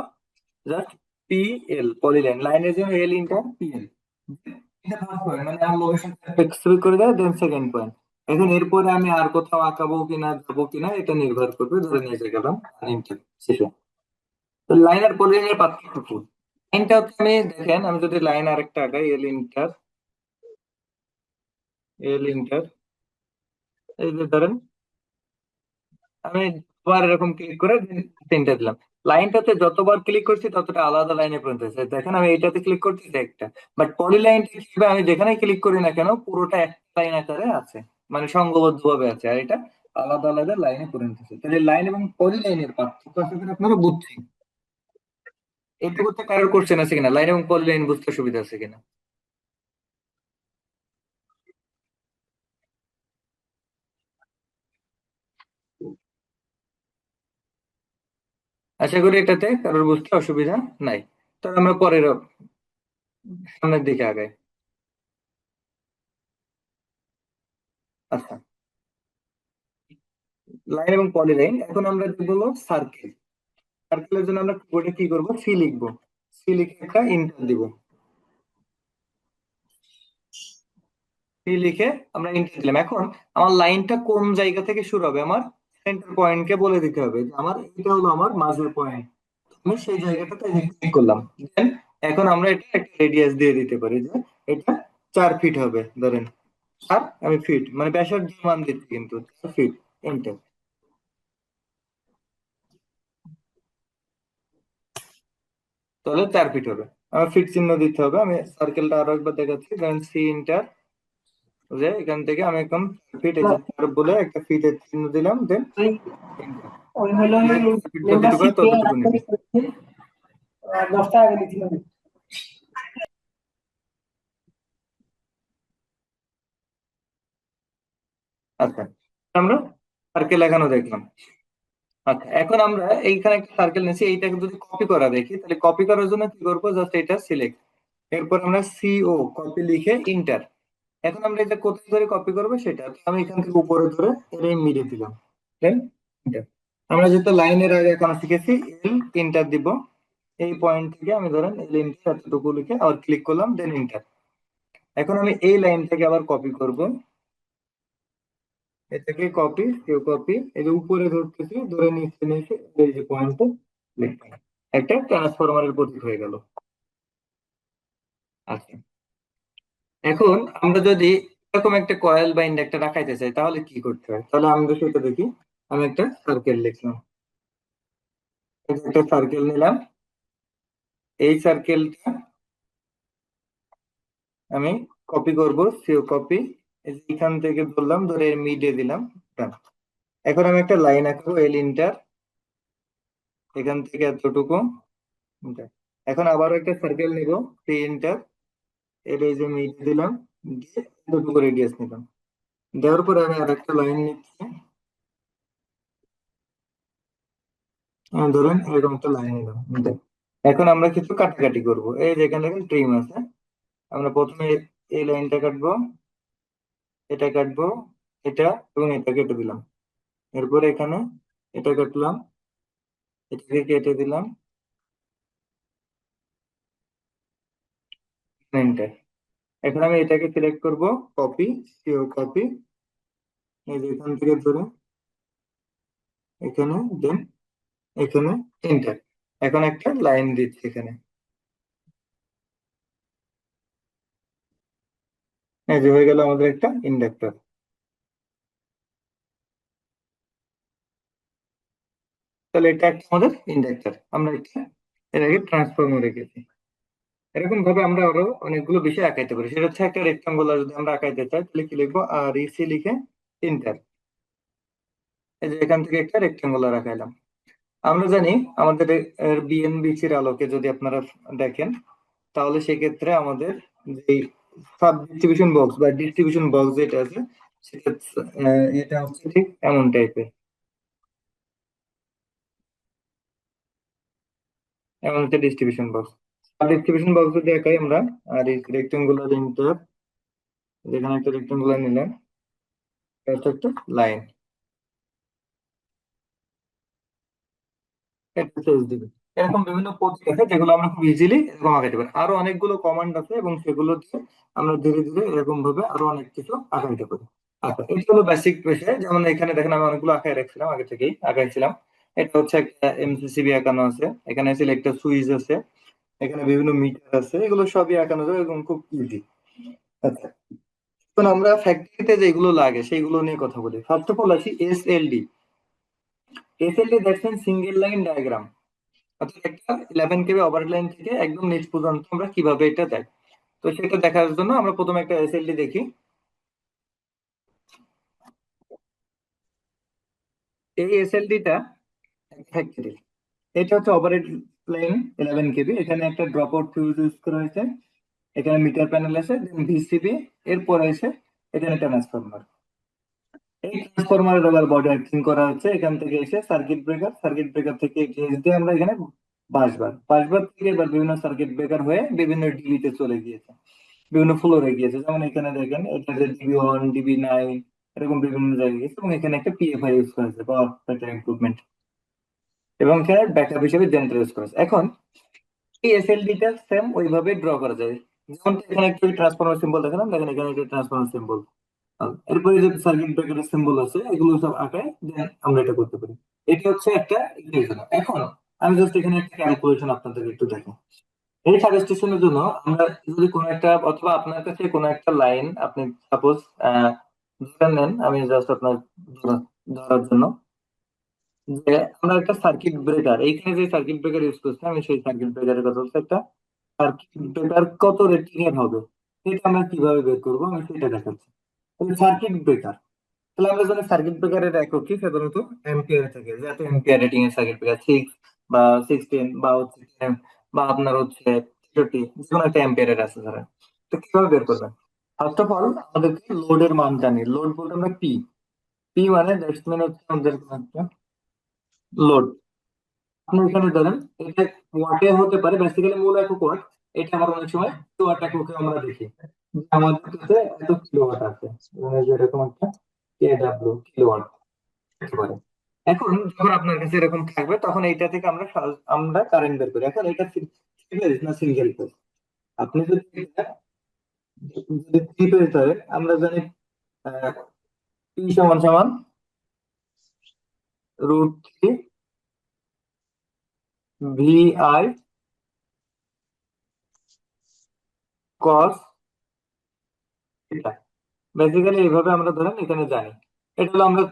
জাস্ট পিএল, পলি লাইন। লাইনের জন্য এল ইন্টার পিএল, এটা ফার্স্ট পয়েন্ট, মানে আমার লোকেশন স্পেসিফিক করে দেয়, দেন সেকেন্ড পয়েন্ট। এখন এরপরে আমি আর কোথাও আঁকাবো কিনা, যাবো কিনা, এটা নির্ভর করবে। ধরে নিয়ে গেলাম ইন্টার শেষে। তো লাইন আর পলি লাইনের পার্থক্য কি? লাইনটা হচ্ছে, আমি দেখেন, আমি যদি লাইন আরেকটা আঁকাই, এল ইন্টার, এল ইন্টার, এই যে ধরেন আমি আবার এরকম ক্লিক করে তিনটা দিলাম। লাইনটাতে যতবার ক্লিক করছি ততটা আলাদা লাইনে পরিণত হচ্ছে। দেখেন আমি এইটাতে ক্লিক করছি, এটা একটা। বাট পলি লাইনটা হিসেবে আমি যেখানে ক্লিক করি না কেন, পুরোটা একটা লাইন আকারে আছে, মানে সংঘবদ্ধ ভাবে আছে। আর এটা আলাদা আলাদা লাইনে পরিণত হচ্ছে। তাহলে লাইন এবং পলি লাইনের পার্থক্য আশা করি আপনারা বুঝছেন। এইটুকু তো কারোর কোশ্চেন আছে কিনা, লাইন এবং পলি লাইন বুঝতে সুবিধা আছে কিনা? আশা করি এটাতে কারোর বুঝতে অসুবিধা নাই। তাহলে আমরা পরের সামনের দিকে আগাই। আচ্ছা, লাইন এবং পলি লাইন। এখন আমরা দেখবো সার্কেল। সার্কেলের জন্য আমরা কিবোর্ডে কি করব, সি লিখবো। সি লিখে একটা ইন্টার দিব। সি লিখে আমরা ইন্টার দিলাম। এখন আমার লাইনটা কোন জায়গা থেকে শুরু হবে, আমার সেন্টার পয়েন্টকে বলে দিতে হবে যে আমার এটা হলো আমার মাঝের পয়েন্ট। আমি সেই জায়গাটাতে ক্লিক করলাম। Then এখন আমরা এটা একটা রেডিয়াস দিয়ে দিতে পারি যে এটা 4 ফিট হবে ধরেন। আর আমি ফিট মানে ব্যাসার্ধ মান দিচ্ছি, কিন্তু 4 ফিট। এন্টার। তাহলে 4 ফিট হবে। আমার ফিট চিহ্ন দিতে হবে। আমি সার্কেলটা আরো একবার দেখাচ্ছি, কারণ সি ইন্টার, যে এখান থেকে আমি এখন ফিট, এই যে চার বলে একটা ফিটের চিহ্ন দিলাম, দেন
ওই ওই হলো
ফিট যতটুকু হয়
মেম্বারশিপ নিয়ে
ততটুকু নিবে।
রাজধানী করছে 10 টাকা নিয়েছিল।
আচ্ছা, আমরা সার্কেল এখানে দেখলাম। আচ্ছা, এখন আমরা এইখানে একটা সার্কেল নিয়েছি, এইটাকে যদি কপি করা দেখি, তাহলে কপি করার জন্য কি করবো, জাস্ট এটা সিলেক্ট, এরপর আমরা সিও কপি লিখে ইন্টার। এখন আমরা এটা কোথায় ধরে কপি করবো সেটা, তো আমি এখান থেকে উপরে ধরে এটা মিডিয়ে দিলাম, দেন enter। আমরা যেহেতু লাইনের আগে এখন শিখেছি, এল ইন্টার দিব। এই পয়েন্ট থেকে আমি ধরেন এল ইন্টার এতটুকু লিখে আবার ক্লিক করলাম, দেন ইন্টার। এখন আমি এই লাইন থেকে আবার কপি করব। এটাকে কপি, কেউ কপি, এই যে উপরে ধরতেছি, ধরে নিচে নিচে এই যে পয়েন্টে লিখলাম। একটা ট্রান্সফরমারের প্রতীক হয়ে গেল। আচ্ছা, এখন আমরা যদি এরকম একটা কয়েল বা ইন্ডাক্টর রাখাইতে চাই, তাহলে কি করতে হয়, তাহলে আমরা সেটা দেখি। আমি একটা সার্কেল লিখলাম, এই যে একটা সার্কেল নিলাম। এই সার্কেলটা আমি কপি করব, সেও কপি, এখান থেকে ধরলাম, ধরে মিডিয়ে দিলাম। done। এখন আমি একটা লাইন আঁকবো, এল ইন্টার, এখান থেকে এতটুকু। enter। এখন আবারও একটা সার্কেল নিব, সি ইন্টার, এর এই যে মিডিয়ে দিলাম, দিয়ে এতটুকু রেডিয়াস নিলাম। দেওয়ার পরে আমি আর একটা লাইন নিচ্ছি, ধরুন এরকম একটা লাইন নিলাম। enter। এখন আমরা কিছু কাটাকাটি করব, এই যে এখানে ট্রিম আছে। আমরা প্রথমে এই লাইনটা কাটবো, এটা কাটবো, এটা এবং এটা কেটে দিলাম। এরপরে এখানে এটা কাটলাম, এটাকে কেটে দিলাম, এন্টার। এখন আমি এটাকে সিলেক্ট করব, কপি, সিও কপি, এই যে এখান থেকে ধরে এখানে, দেন এখানে এন্টার। এখন একটা লাইন দিচ্ছি এখানে, এই যে হয়ে গেল আমাদের একটা ইন্ডাক্টর। তাহলে এটা একটা আমাদের ইন্ডাক্টর। আমরা এটা এর আগে ট্রান্সফর্মার রেখেছি। এরকম ভাবে আমরা আরো অনেকগুলো বিষয় আঁকাইতে পারি। সেটা হচ্ছে একটা রেক্টাঙ্গুলার যদি আমরা আঁকাইতে চাই, তাহলে কি লিখবো, আর ইসি লিখে এন্টার। এই যে এখান থেকে একটা রেক্টেঙ্গুলার আঁকাইলাম। আমরা জানি আমাদের বিএনবিসির আলোকে যদি আপনারা দেখেন, তাহলে সেক্ষেত্রে আমাদের যে সাব ডিস্ট্রিবিউশন বক্স বা ডিস্ট্রিবিউশন বক্স যেটা আছে, সেটা এটা হচ্ছে ঠিক এমন টাইপের, এমন একটা distribution box. Sub distribution box যদি দেখাই আমরা, আর এই রেক্টেঙ্গুলার ইন্টার, যেখানে একটা রেক্টেঙ্গুলার নিলাম, এটা একটা লাইন, এটা শেষ দিবে। এরকম বিভিন্ন পদ্ধতি আছে যেগুলো আমরা খুব ইজিলি এরকম আঁকাইতে পারি। আরো অনেকগুলো কমান্ড আছে এবং সেগুলো দিয়ে আমরা ধীরে ধীরে এরকম ভাবে আরো অনেক কিছু আঁকাইতে পারি। আচ্ছা, এটা হলো বেসিক বিষয়। যেমন এখানে দেখেন আমি অনেকগুলো আঁকাই রাখছিলাম, আগে থেকেই আঁকাইছিলাম। এটা হচ্ছে একটা এমসিসিবি আঁকানো আছে, এখানে সিলেক্টেড সুইচ আছে, এখানে বিভিন্ন মিটার আছে, এগুলো সবই আঁকানো যাবে এবং খুব ইজি। আচ্ছা, এখন আমরা ফ্যাক্টরিতে যেগুলো লাগে সেইগুলো নিয়ে কথা বলি। ফার্স্ট অফ অল আছে SLD. SLD that's mean single line diagram. অর্থাৎ একটা 11 কেবি ওভার লাইন থেকে একদম নিচ পর্যন্ত আমরা কিভাবে এটা দেখ, তো সেটা দেখার জন্য আমরা প্রথমে একটা এসএলডি দেখি। এই এসএলডিটা ফ্যাক্টরি, এটা হচ্ছে ওভারহেড লাইন 11 কেবি, এখানে একটা ড্রপ আউট ফিউজ ইউজ করা হয়েছে, এখানে মিটার প্যানেল আছে, ভিসিবি, এরপর এসে এখানে ট্রান্সফরমার। এই ট্রান্সফরমারের আবার বডি আর্থিং করা হচ্ছে, এখান থেকে এসে সার্কিট ব্রেকার, সার্কিট ব্রেকার থেকে এস দিয়ে আমরা এখানে বাসবার, বাসবার থেকে এবার বিভিন্ন সার্কিট ব্রেকার হয়ে বিভিন্ন ডিবিতে চলে গিয়েছে, বিভিন্ন ফ্লোরে গিয়েছে। যেমন এখানে দেখেন এটা যে ডিবি 1, ডিবি 9, এরকম বিভিন্ন জায়গায় গেছে, এবং এখানে একটা পিএফআই ইউজ করা হয়েছে, পাওয়ার ফ্যাক্টর ইমপ্রুভমেন্ট, এবং এখানে ব্যাকআপ হিসেবে জেনারেটর ইউজ করা হয়েছে। এখন এই এসএলডিটা সেম ওইভাবে ড্র করা যায়। যেমন এখানে একটা ট্রান্সফরমার সিম্বল দেখালাম, দেখেন এখানে একটা ট্রান্সফরমার সিম্বল, এরপরে যে সার্কিট ব্রেকারের সিম্বল আছে এগুলো সব আঁকায় দেন আমরা এটা করতে পারি। এটা হচ্ছে একটা ইকুয়েশন। এখন আমি জাস্ট এখানে একটা ক্যালকুলেশন আপনাদের একটু দেখো। এই সাবস্টেশনের জন্য আমরা যদি কোনো একটা, অথবা আপনার কাছে কোনো একটা লাইন আপনি সাপোজ ধরে নেন, আমি জাস্ট আপনার ধরার জন্য, যে আমরা একটা সার্কিট ব্রেকার, এইখানে যে সার্কিট ব্রেকার ইউজ করছি আমি সেই সার্কিট ব্রেকারের কথা বলছি, একটা সার্কিট ব্রেকার কত রেটিং এর হবে এটা আমরা কিভাবে বের করবো আমি সেটা দেখাচ্ছি। সার্কিট ব্রেকার, তাহলে আমরা জানি সার্কিট ব্রেকারের একক কি, সাধারণত এম্পিয়ার থাকে, যে এত এম্পিয়ার রেটিং এর সার্কিট ব্রেকার 6 বা 16 বা হচ্ছে 10 বা আপনার হচ্ছে 30, যে কোনো একটা এম্পিয়ারের আছে ধরেন। তো কিভাবে বের করবেন? ফার্স্ট অফ অল আমাদেরকে লোডের মান জানি। লোড বলতে আমরা পি, পি মানে দ্যাটস মিন হচ্ছে আমাদের লোড। আপনি এখানে ধরেন এটা ওয়াটে হতে পারে, বেসিক্যালি মূল একক ওয়াট। এটা আবার অনেক সময় কিলোওয়াট এককে আমরা দেখি, যে আমাদের কাছে এত কিলোওয়াট আছে, মানে যেরকম একটা কেডব্লিউ কিলোওয়াট হতে পারে। এখন যখন আপনার কাছে এরকম থাকবে তখন এইটা থেকে আমরা কারেন্ট বের করি। এখন এটা থ্রি ফেজ না সিঙ্গেল ফেজ? আপনি যদি থ্রি ফেজ ধরেন, আমরা জানি পি সমান সমান √3 VI cos থিটা। বেসিক্যালি এইভাবে আমরা ধরেন এখানে জানি। এটা হলো আমরা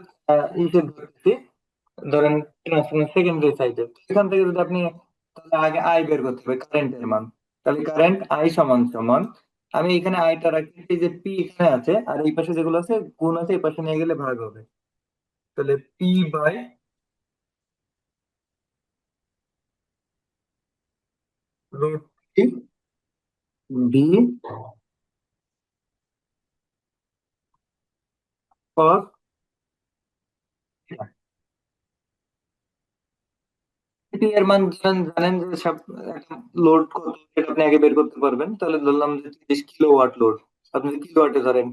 ইসে ধরছি, ধরেন ট্রান্সফরমার সেকেন্ডারি সাইডে। এখান থেকে যদি আপনি, তাহলে আগে আই বের করতে হবে, কারেন্টের মান। তাহলে কারেন্ট আই সমান সমান, আমি এখানে আইটা রাখছি, এই যে পি এখানে আছে আর এই পাশে যেগুলো আছে গুণ আছে, এই পাশে নিয়ে গেলে ভাগ হবে। তাহলে P by √3 V cos P এর মান জানেন, জানেন যে সব লোড কত সেটা আপনি আগে বের করতে পারবেন। তাহলে ধরলাম যে 30 কিলোওয়াট লোড, আপনি যদি কিলোওয়াটে ধরেন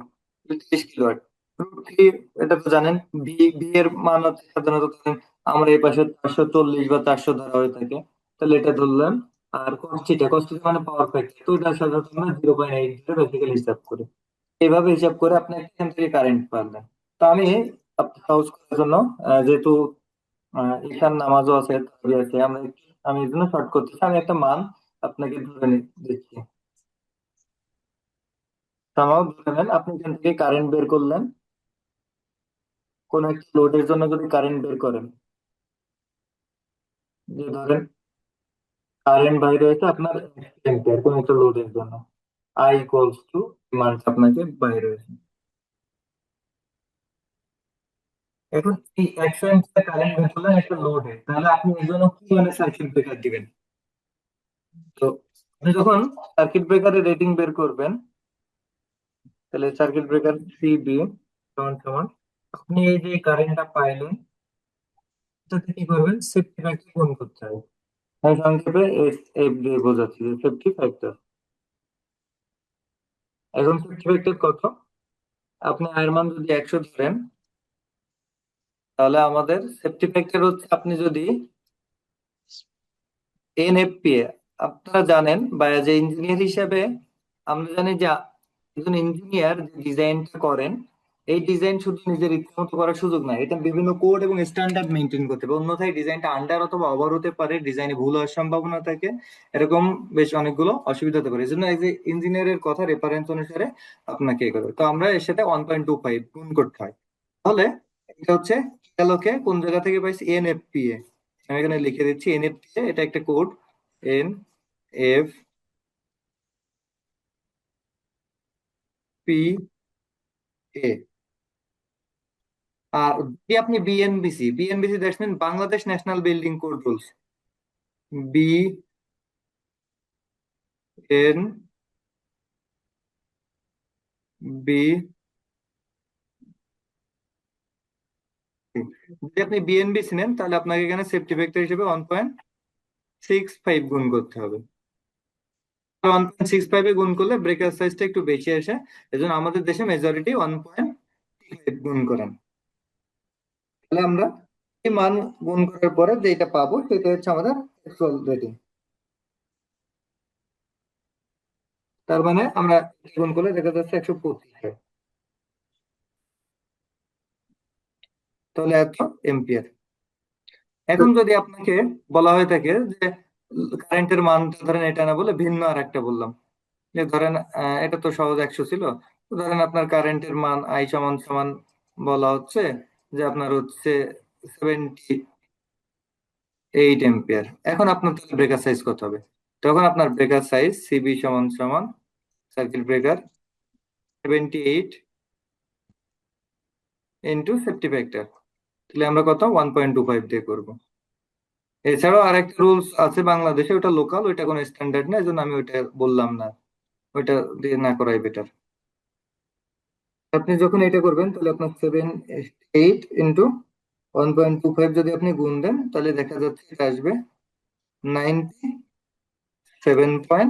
30 কিলোওয়াট √3, এটা তো জানেন। ভি, ভি এর মান হচ্ছে সাধারণত ধরেন আমরা এই পাশে 440 বা 400 ধরা হয়ে থাকে, তাহলে এটা ধরলাম। আর কস্টিটা, কস্টিটা মানে পাওয়ার ফ্যাক্টর, তো এটা সাধারণত আমরা 0.8 ধরে বেসিক্যালি হিসাব করি। এইভাবে হিসাব করে আপনি এখান থেকে কারেন্ট পাবেন। তো আমি সহজ করার জন্য, যেহেতু ঈশান নামাজও আছে, তারাবি আছে, আমি এই জন্য শর্ট করতেছি, আমি একটা মান আপনাকে ধরে দিচ্ছি। তাও ধরে নেন আপনি এখান থেকে কারেন্ট বের করলেন, কোন একটা লোডের জন্য যদি কারেন্ট বের করেন, যে ধরেন কারেন্ট বাইরে হয়েছে আপনার 1 অ্যাম্পিয়ার কোন একটা লোডের জন্য, আই ইকুয়ালস টু মান আপনাকে বাইরে হয়েছে। এখন এই 100 অ্যাম্পিয়ার কারেন্ট বের করলেন একটা লোডে, তাহলে আপনি এর জন্য কি ধরনের সার্কিট ব্রেকার দিবেন? তো আপনি যখন সার্কিট ব্রেকারের রেটিং বের করবেন, তাহলে সার্কিট ব্রেকার সিবি সমান সমান আপনি এই যে কারেন্টটা পাইলেন, এটাতে কি করবেন? সেফটি ফ্যাক্টর গুণ করতে হবে। তাই সংক্ষেপে এফ দিয়ে বোঝাচ্ছি যে সেফটি ফ্যাক্টর। এখন সেফটি ফ্যাক্টর কত? আপনি আয়ের মান যদি 100 ধরেন, তাহলে আমাদের সেফটি ফ্যাক্টর হচ্ছে, আপনি যদি এনএফপিএ, আপনারা জানেন বা যে ইঞ্জিনিয়ার হিসেবে আমরা জানি যে একজন ইঞ্জিনিয়ার যে ডিজাইনটা করেন, এই ডিজাইন শুধু নিজের ইচ্ছা মতো করার সুযোগ নাই, এটা বিভিন্ন কোড এবং স্ট্যান্ডার্ড মেনটেন করতে হবে, অন্যথায় ডিজাইনটা আন্ডার অথবা ওভার হতে পারে, ডিজাইনে ভুল হওয়ার সম্ভাবনা থাকে, এরকম বেশ অনেকগুলো অসুবিধা হতে পারে। এই জন্য এই যে ইঞ্জিনিয়ারের কথা রেফারেন্স অনুসারে আপনাকে এ করবে, তো আমরা এর সাথে 1.25 গুণ করতে হয়। তাহলে এটা হচ্ছে আলোকে কোন জায়গা থেকে পাইছি? এনএফপিএ। আমি এখানে লিখে দিচ্ছি এনএফপিএ, এটা একটা কোড। এনএফপিএ। আর যদি আপনি BNBC, BNBC that's mean Bangladesh national building code rules, B N B যদি আপনি বিএনবিসি নেন, তাহলে আপনাকে এখানে সেফটি ফ্যাক্টর হিসেবে 1.65 গুণ করতে হবে। 1.65 গুণ করলে ব্রেকার সাইজটা একটু বেশি আসে, এজন্য আমাদের দেশে মেজরিটি 1.5 গুণ করেন। তাহলে আমরা এই মান গুণ করার পরে যেটা পাবো সেটা হচ্ছে আমাদের অ্যাকচুয়াল রেটিং। তার মানে আমরা গুণ করলে দেখা যাচ্ছে 125 হয়। তাহলে এত এম্পিয়ার। এখন যদি আপনাকে বলা হয়ে থাকে যে কারেন্টের মানটা ধরেন এটা না বলে ভিন্ন আর একটা বললাম, যে ধরেন এটা তো সহজ 100 ছিল, তো ধরেন আপনার কারেন্টের মান আই সমান সমান বলা হচ্ছে যে আপনার হচ্ছে 78 এম্পিয়ার। এখন আপনার ব্রেকার সাইজ কত হবে? তখন আপনার ব্রেকার সাইজ সিবি সমান সমান circuit breaker 78 into safety factor. তাহলে আমরা কত? 1.25 দিয়ে করবো। এছাড়াও আরেকটা রুলস আছে বাংলাদেশে, ওটা লোকাল, ওইটা কোনো স্ট্যান্ডার্ড না, এই জন্য আমি ওইটা বললাম না, ওইটা দিয়ে না করাই বেটার। আপনি যখন এটা করবেন, তাহলে আপনার 78 ইন্টু 1.25 যদি আপনি গুণ দেন, তাহলে দেখা যাচ্ছে এটা আসবে 97.5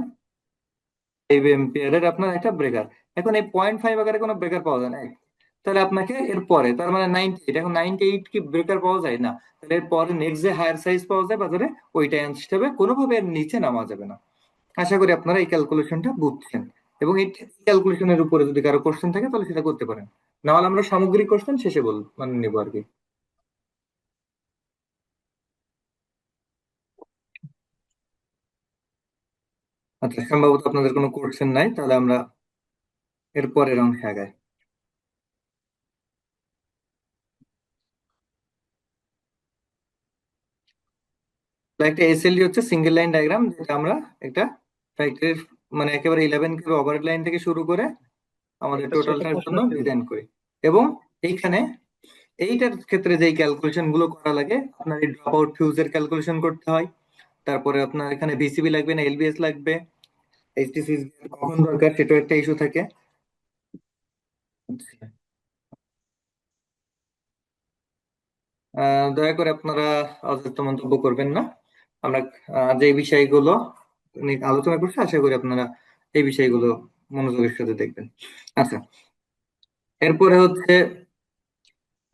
এম্পিয়ারের আপনার একটা ব্রেকার। এখন এই 0.5 আকারে কোনো ব্রেকার পাওয়া যায় না, তাহলে আপনাকে এর পরে, তার মানে 98, এখন 98 কি ব্রেকার পাওয়া যায় না? তাহলে এর পরে নেক্সট যে হায়ার সাইজ পাওয়া যায় বাজারে, ওইটাই আনতে হবে, কোনোভাবে এর নিচে নামা যাবে না। আশা করি আপনারা এই ক্যালকুলেশনটা বুঝছেন, এবং এই ক্যালকুলেশনের উপরে যদি কারো কোশ্চেন থাকে তাহলে সেটা করতে পারেন, নাহলে আমরা সামগ্রিক কোশ্চেন শেষে মানে নিবো আর কি। আচ্ছা, সম্ভবত আপনাদের কোনো কোশ্চেন নাই, তাহলে আমরা এর পরের অংশে আগাই। তো একটা এসএলডি হচ্ছে সিঙ্গেল লাইন ডায়াগ্রাম, যেটা আমরা একটা ফ্যাক্টরির মানে একেবারে 11 কেবি ওভারহেড লাইন থেকে শুরু করে আমাদের
একটা ছোট
টোটালটার
প্রশ্ন
জন্য
ছিল।
ডিজাইন করি। এবং এইখানে এইটার ক্ষেত্রে যেই ক্যালকুলেশন গুলো করা লাগে, আপনার এই ড্রপ আউট ফিউজের ক্যালকুলেশন করতে হয়, তারপরে আপনার এখানে ভিসিবি লাগবে না এলবিএস লাগবে, এইচটিসি কখন দরকার সেটাও একটা ইস্যু থাকে। দয়া করে আপনারা অযথা মন্তব্য করবেন না। আমরা যে বিষয়গুলো নিয়ে আলোচনা করছি, আশা করি আপনারা এই বিষয়গুলো মনোযোগের সাথে দেখবেন। আচ্ছা, এরপরে হচ্ছে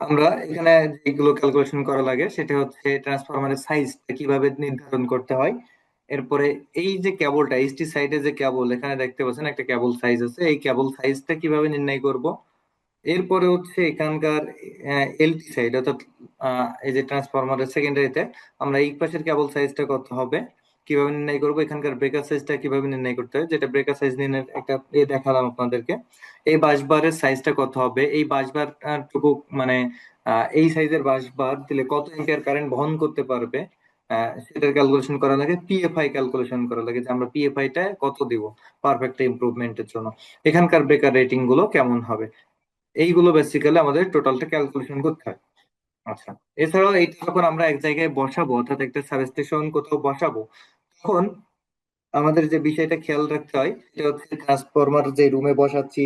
আমরা এখানে যেগুলো ক্যালকুলেশন করা লাগে সেটা হচ্ছে ট্রান্সফরমারের সাইজটা কিভাবে নির্ধারণ করতে হয়। এরপরে এই যে কেবলটা, এইচটি সাইডে যে কেবল এখানে দেখতে পাচ্ছেন একটা কেবল সাইজ আছে, এই কেবল সাইজটা কিভাবে নির্ণয় করব। এরপরে হচ্ছে এখানকার এলটি সাইড, অর্থাৎ এই যে ট্রান্সফরমারের সেকেন্ডারিতে আমরা এই পাশের কেবল সাইজটা কত হবে কিভাবে নির্ণয় করব, এখানকার ব্রেকার সাইজটা কিভাবে নির্ণয় করতে হয়, যেটা ব্রেকার সাইজ নির্ণয়ের একটা দেখালাম আপনাদেরকে। এই বাসবারের সাইজটা কত হবে, এই বাসবার টুকু মানে এই সাইজের বাসবার দিলে কত এম্পিয়ার কারেন্ট বহন করতে পারবে, সেটার ক্যালকুলেশন করা লাগে। পিএফআই ক্যালকুলেশন করা লাগে যে আমরা পিএফআই টা কত দিব পারফেক্ট ইমপ্রুভমেন্টের জন্য, এখানকার ব্রেকার রেটিং গুলো কেমন হবে, এইগুলো বেসিক্যালি আমাদের টোটালটা ক্যালকুলেশন করতে হয়। আচ্ছা, এছাড়াও এইটা যখন আমরা এক জায়গায় বসাবো, অর্থাৎ একটা সাবস্টেশন কোথাও বসাবো, তখন আমাদের যে বিষয়টা খেয়াল রাখতে হয় সেটা হচ্ছে ট্রান্সফরমার যে রুমে বসাচ্ছি,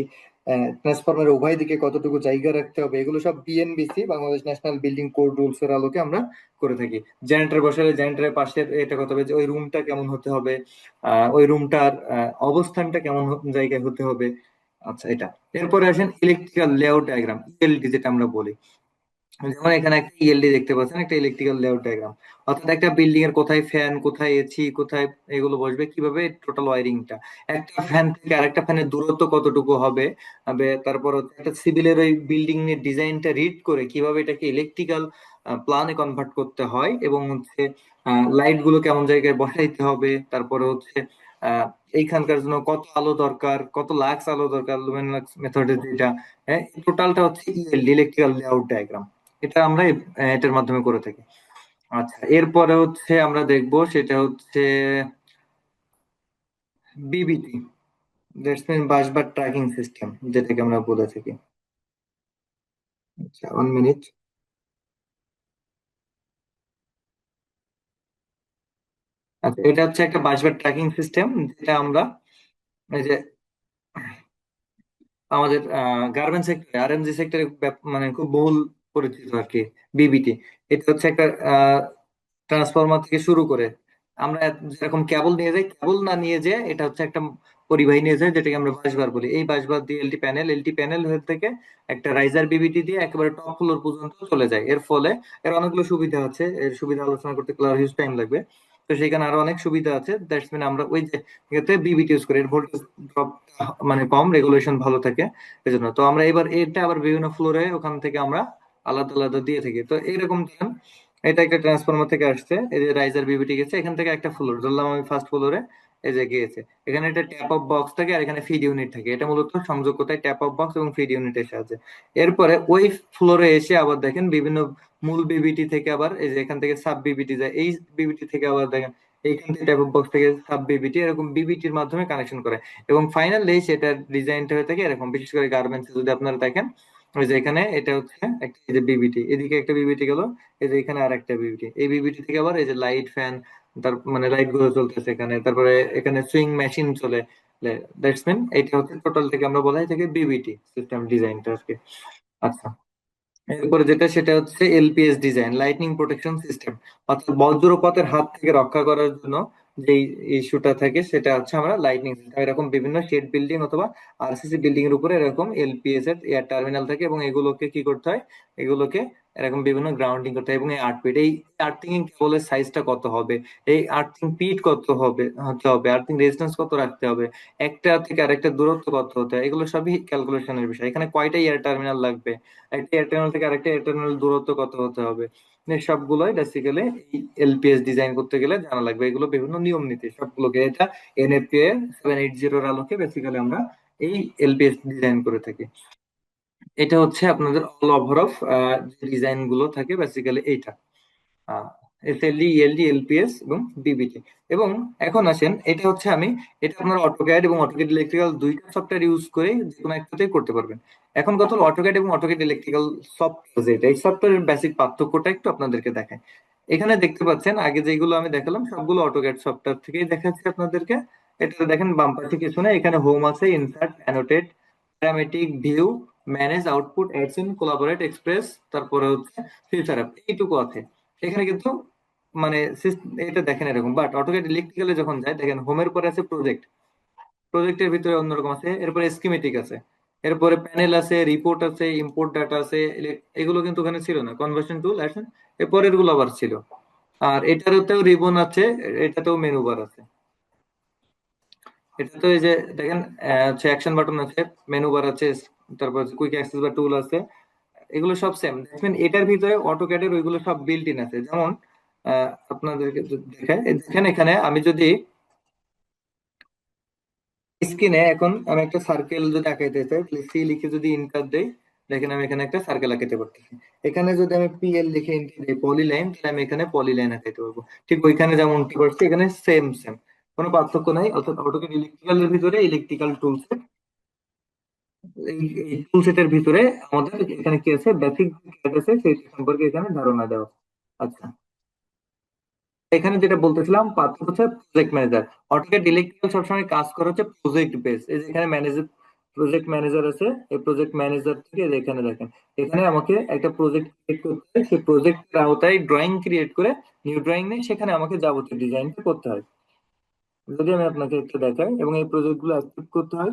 ট্রান্সফরমারের উভয় দিকে কতটুকু জায়গা রাখতে হবে, এগুলো সব BNBC, Bangladesh national building code rules এর আলোকে আমরা করে থাকি। জেনারেটর বসালে জেনারেটরের পাশে এটা করতে হবে যে ওই রুমটা কেমন হতে হবে, ওই রুমটার অবস্থানটা কেমন জায়গায় হতে হবে। আচ্ছা, এটা। এরপরে আসেন ইলেকট্রিক্যাল লেআউট ডায়াগ্রাম, ইএলডি যেটা আমরা বলি। যেমন এখানে একটা ইএলডি দেখতে পাচ্ছেন, একটা ইলেকট্রিক্যাল লেআউট ডায়াগ্রাম, অর্থাৎ একটা বিল্ডিং এর কোথায় ফ্যান, কোথায় এসি, কোথায় এগুলো বসবে, কিভাবে টোটাল ওয়ারিংটা, একটা ফ্যান থেকে আরেকটা ফ্যানের দূরত্ব কতটুকু হবে, তারপর হচ্ছে একটা সিভিলের ওই বিল্ডিং এর ডিজাইনটা রিড করে কিভাবে এটাকে ইলেকট্রিক্যাল প্ল্যানে কনভার্ট করতে হয়, এবং হচ্ছে লাইট গুলো কেমন জায়গায় বসাইতে হবে, তারপরে হচ্ছে আহ এইখানকার জন্য কত আলো দরকার, কত লাক্স আলো দরকার, লুমেন লাক্স মেথডের যেটা, হ্যাঁ, টোটালটা হচ্ছে ইএলডি, ইলেকট্রিক্যাল লেআউট ডায়াগ্রাম। এটা আমরা এটার মাধ্যমে করে থাকি। আচ্ছা, এরপরে হচ্ছে আমরা দেখব সেটা হচ্ছে BBT, that's mean busbar tracking system, যেটাকে আমরা বলে থাকি। আচ্ছা, 1 মিনিট। আচ্ছা, এটা হচ্ছে একটা বাসবার ট্র্যাকিং সিস্টেম, যেটা আমরা এই যে আমাদের গার্মেন্টস সেক্টরে, আরএমজি সেক্টরে মানে খুব বহুল পরিচিত আর কি, বিবিটি। এটা হচ্ছে একটা ট্রান্সফরমার থেকে শুরু করে আমরা যেরকম কেবল নিয়ে যাই, কেবল না নিয়ে যেয়ে এটা হচ্ছে একটা পরিবাহী নিয়ে যায়, যেটাকে আমরা বাসবার বলি। এই বাসবার দিয়ে এলটি প্যানেল থেকে একটা রাইজার বিবিটি দিয়ে একেবারে টপ ফ্লোর পর্যন্ত চলে যায়। এর ফলে এর অনেকগুলো সুবিধা আছে, এর সুবিধা আলোচনা করতে হিউজ টাইম লাগবে। তো সেখানে আরো অনেক সুবিধা আছে, দ্যাটস মিন আমরা ওই যে এতে বিবিটি ইউজ করি, এর ভোল্টেজ ড্রপ মানে কম, রেগুলেশন ভালো থাকে। এই জন্য তো আমরা এবার এটা আবার বিভিন্ন ফ্লোরে ওখান থেকে আমরা আলাদা আলাদা দিয়ে থাকি। তো এইরকম ধরেন এটা একটা ট্রান্সফরমার থেকে আসছে, এই যে রাইজার বিবিটি গেছে এখান থেকে একটা ফ্লোর ধরলাম আমি, ফার্স্ট ফ্লোরে এই যে গিয়েছে, এখানে একটা ট্যাপ অফ বক্স থাকে আর এখানে ফিড ইউনিট থাকে। এটা মূলত সংযোগ কোথায়, ট্যাপ অফ বক্স এবং ফিড ইউনিটের সাহায্যে। এরপরে ওই ফ্লোরে এসে আবার দেখেন বিভিন্ন মূল বিবিটি থেকে আবার এই যে এখান থেকে সাব বিবিটি যায়, এই বিবিটি থেকে আবার দেখেন এইখান থেকে ট্যাপ অফ বক্স থেকে সাব বিবিটি, এরকম বিবিটির মাধ্যমে কানেকশন করে। এবং ফাইনালি সেটার ডিজাইনটা হয়ে থাকে এরকম, বিশেষ করে গার্মেন্টস যদি আপনারা দেখেন, ওই যে এখানে এটা হচ্ছে একটা এই যে বিবিটি, এদিকে একটা বিবিটি গেল, এই যে এখানে আর একটা বিবিটি, এই বিবিটি থেকে আবার এই যে লাইট ফ্যান, তার মানে লাইট গুলো চলতেছে এখানে, তারপরে এখানে সুইং মেশিন চলে। দ্যাটস মিন এটা হচ্ছে টোটাল থেকে আমরা বলাই থেকে বিবিটি সিস্টেম ডিজাইনটা আর কি। আচ্ছা, এরপরে যেটা সেটা হচ্ছে LPS design, lightning protection system, অর্থাৎ বজ্রপাতের হাত থেকে রক্ষা করার জন্য যে ইস্যুটা থাকে সেটা হচ্ছে আমরা লাইটনিং সিস্টেম। এরকম বিভিন্ন শেড বিল্ডিং অথবা আরসিসি বিল্ডিং এর উপরে এরকম এলপিএস এর এয়ার টার্মিনাল থাকে, এবং এগুলোকে কি করতে হয়, এগুলোকে এরকম বিভিন্ন গ্রাউন্ডিং করতে হয়। এবং এই আর্ট পিট, এই আর্থিং কেবলের সাইজটা কত হবে, এই আর্থিং পিট কত হবে হতে হবে, আর্থিং রেজিস্ট্যান্স কত রাখতে হবে, একটা থেকে আরেকটা দূরত্ব কত হতে হয়, এগুলো সবই ক্যালকুলেশনের বিষয়। এখানে কয়টা এয়ার টার্মিনাল লাগবে, একটা এয়ার টার্মিনাল থেকে আরেকটা এয়ার টার্মিনাল দূরত্ব কত হতে হবে, সবগুলোই বেসিক্যালি এই এলপিএস ডিজাইন করতে গেলে জানা লাগবে। এগুলো বিভিন্ন নিয়ম নীতি সবগুলোকে, এটা এনএফপিএ 780 এর আলোকে বেসিক্যালি আমরা এই এলপিএস ডিজাইন করে থাকি। এটা হচ্ছে আপনাদের অল ওভার অফ যে ডিজাইন গুলো থাকে বেসিক্যালি এইটা, এসএলডি, ইএলডি, এলপিএস এবং বিবিটি। এবং এখন আসেন, এটা হচ্ছে আমি, এটা আপনার অটোক্যাড এবং অটোক্যাড ইলেকট্রিক্যাল দুইটা সফটওয়্যার ইউজ করে যে কোনো একটাতেই করতে পারবেন। এখন কথা হলো অটোক্যাড এবং অটোক্যাড ইলেকট্রিক্যাল সফটওয়্যার, যেটা এই সফটওয়্যারের বেসিক পার্থক্যটা একটু আপনাদেরকে দেখায়। এখানে দেখতে পাচ্ছেন আগে যেগুলো আমি দেখালাম সবগুলো অটোক্যাড সফটওয়্যার থেকেই দেখাচ্ছি আপনাদেরকে। এটা দেখেন বাম পাশে কিছু না, এখানে হোম আছে, insert, annotate, parametric, view, manage, output, অ্যাডসিন, কোলাবোরেট, এক্সপ্রেস, তারপরে হচ্ছে ফিউচার অ্যাপ, এইটুকু আছে। এখানে কিন্তু মানে এটা দেখেন এরকম, বাট অটোক্যাড ইলেকট্রিক্যালে যখন যায় দেখেন হোমের পরে আছে প্রজেক্ট, প্রজেক্টের ভিতরে অন্যরকম আছে, এরপরে স্কিমেটিক আছে, এরপরে প্যানেল আছে, রিপোর্ট আছে, ইম্পোর্ট ডাটা আছে, এগুলো কিন্তু ওখানে ছিল না, কনভার্সন টুল আছে, এরপরের গুলো আবার ছিল। আর এটাতেও রিবন আছে, এটাতেও মেনু বার আছে। এটা তো এই যে দেখেন হচ্ছে অ্যাকশন বাটন আছে, মেনু বার আছে, তারপর কুইক অ্যাক্সেস বা টুল আছে, এগুলো সব সেম। দেখবেন এটার ভিতরে অটোক্যাডের ওইগুলো সব বিল্ট ইন আছে। যেমন আপনাদেরকে যদি দেখাই, এই দেখেন এখানে আমি যদি স্ক্রিনে এখন আমি একটা সার্কেল যদি আঁকাইতে চাই, তাহলে সি লিখে যদি ইন্টার দেই, দেখেন আমি এখানে একটা সার্কেল আঁকাইতে পারতেছি। এখানে যদি আমি পিএল লিখে ইন্টার দিই, পলি লাইন, তাহলে আমি এখানে পলি লাইন আঁকাইতে পারবো। ঠিক ওইখানে যেমন কি করছি, এখানে সেম সেম, কোনো পার্থক্য নাই। অর্থাৎ অটোক্যাড ইলেকট্রিক্যাল এর ভিতরে ইলেকট্রিক্যাল টুলস এই টুল সেটের ভিতরে আমাদের এখানে কি আছে, বেসিক ক্যাড আছে সেই সম্পর্কে এখানে ধারণা দেওয়া। আচ্ছা, এখানে যেটা বলতেছিলাম পার্থ হচ্ছে প্রজেক্ট ম্যানেজার। অটোক্যাড ইলেকট্রিক্যাল সবসময় কাজ করে হচ্ছে প্রজেক্ট বেস। এই যে এখানে ম্যানেজার, প্রজেক্ট ম্যানেজার আছে, এই প্রজেক্ট ম্যানেজার থেকে এই যে এখানে দেখেন, এখানে আমাকে একটা প্রজেক্ট ক্রিয়েট করতে হয়, সেই প্রজেক্টের আওতায় ড্রয়িং ক্রিয়েট করে নিউ ড্রয়িং নেই, সেখানে আমাকে যাবতীয় ডিজাইনটা করতে হয়। যদি আমি আপনাকে একটু দেখাই, এবং এই প্রজেক্ট গুলো অ্যাক্টিভ করতে হয়,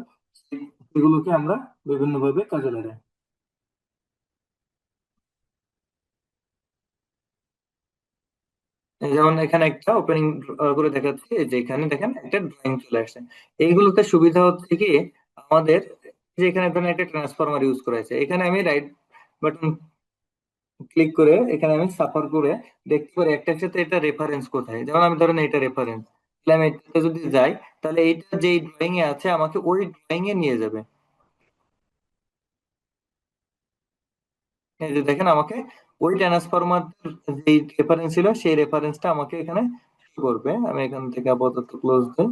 সেগুলোকে আমরা বিভিন্ন ভাবে কাজে লাগাই। এই যেমন এখানে একটা ওপেনিং করে দেখাচ্ছি, এই যে এখানে দেখেন একটা ড্রয়িং চলে আসছে। এইগুলোতে সুবিধা হচ্ছে কি আমাদের, যে এখানে ধরেন একটা ট্রান্সফরমার ইউজ করা হয়েছে, এখানে আমি রাইট বাটন ক্লিক করে এখানে আমি সাফার করে দেখতে পারি একটার সাথে এটা রেফারেন্স কোথায়। যেমন আমি ধরেন এটা রেফারেন্স, তাহলে আমি এটাতে যদি যাই, তাহলে এইটা যেই ড্রয়িং এ আছে আমাকে ওই ড্রয়িং এ নিয়ে যাবে। এই যে দেখেন আমাকে ওই ট্রান্সফরমার যেই রেফারেন্স ছিল সেই রেফারেন্সটা আমাকে এখানে show করবে। আমি এখান থেকে আপাতত ক্লোজ দিই।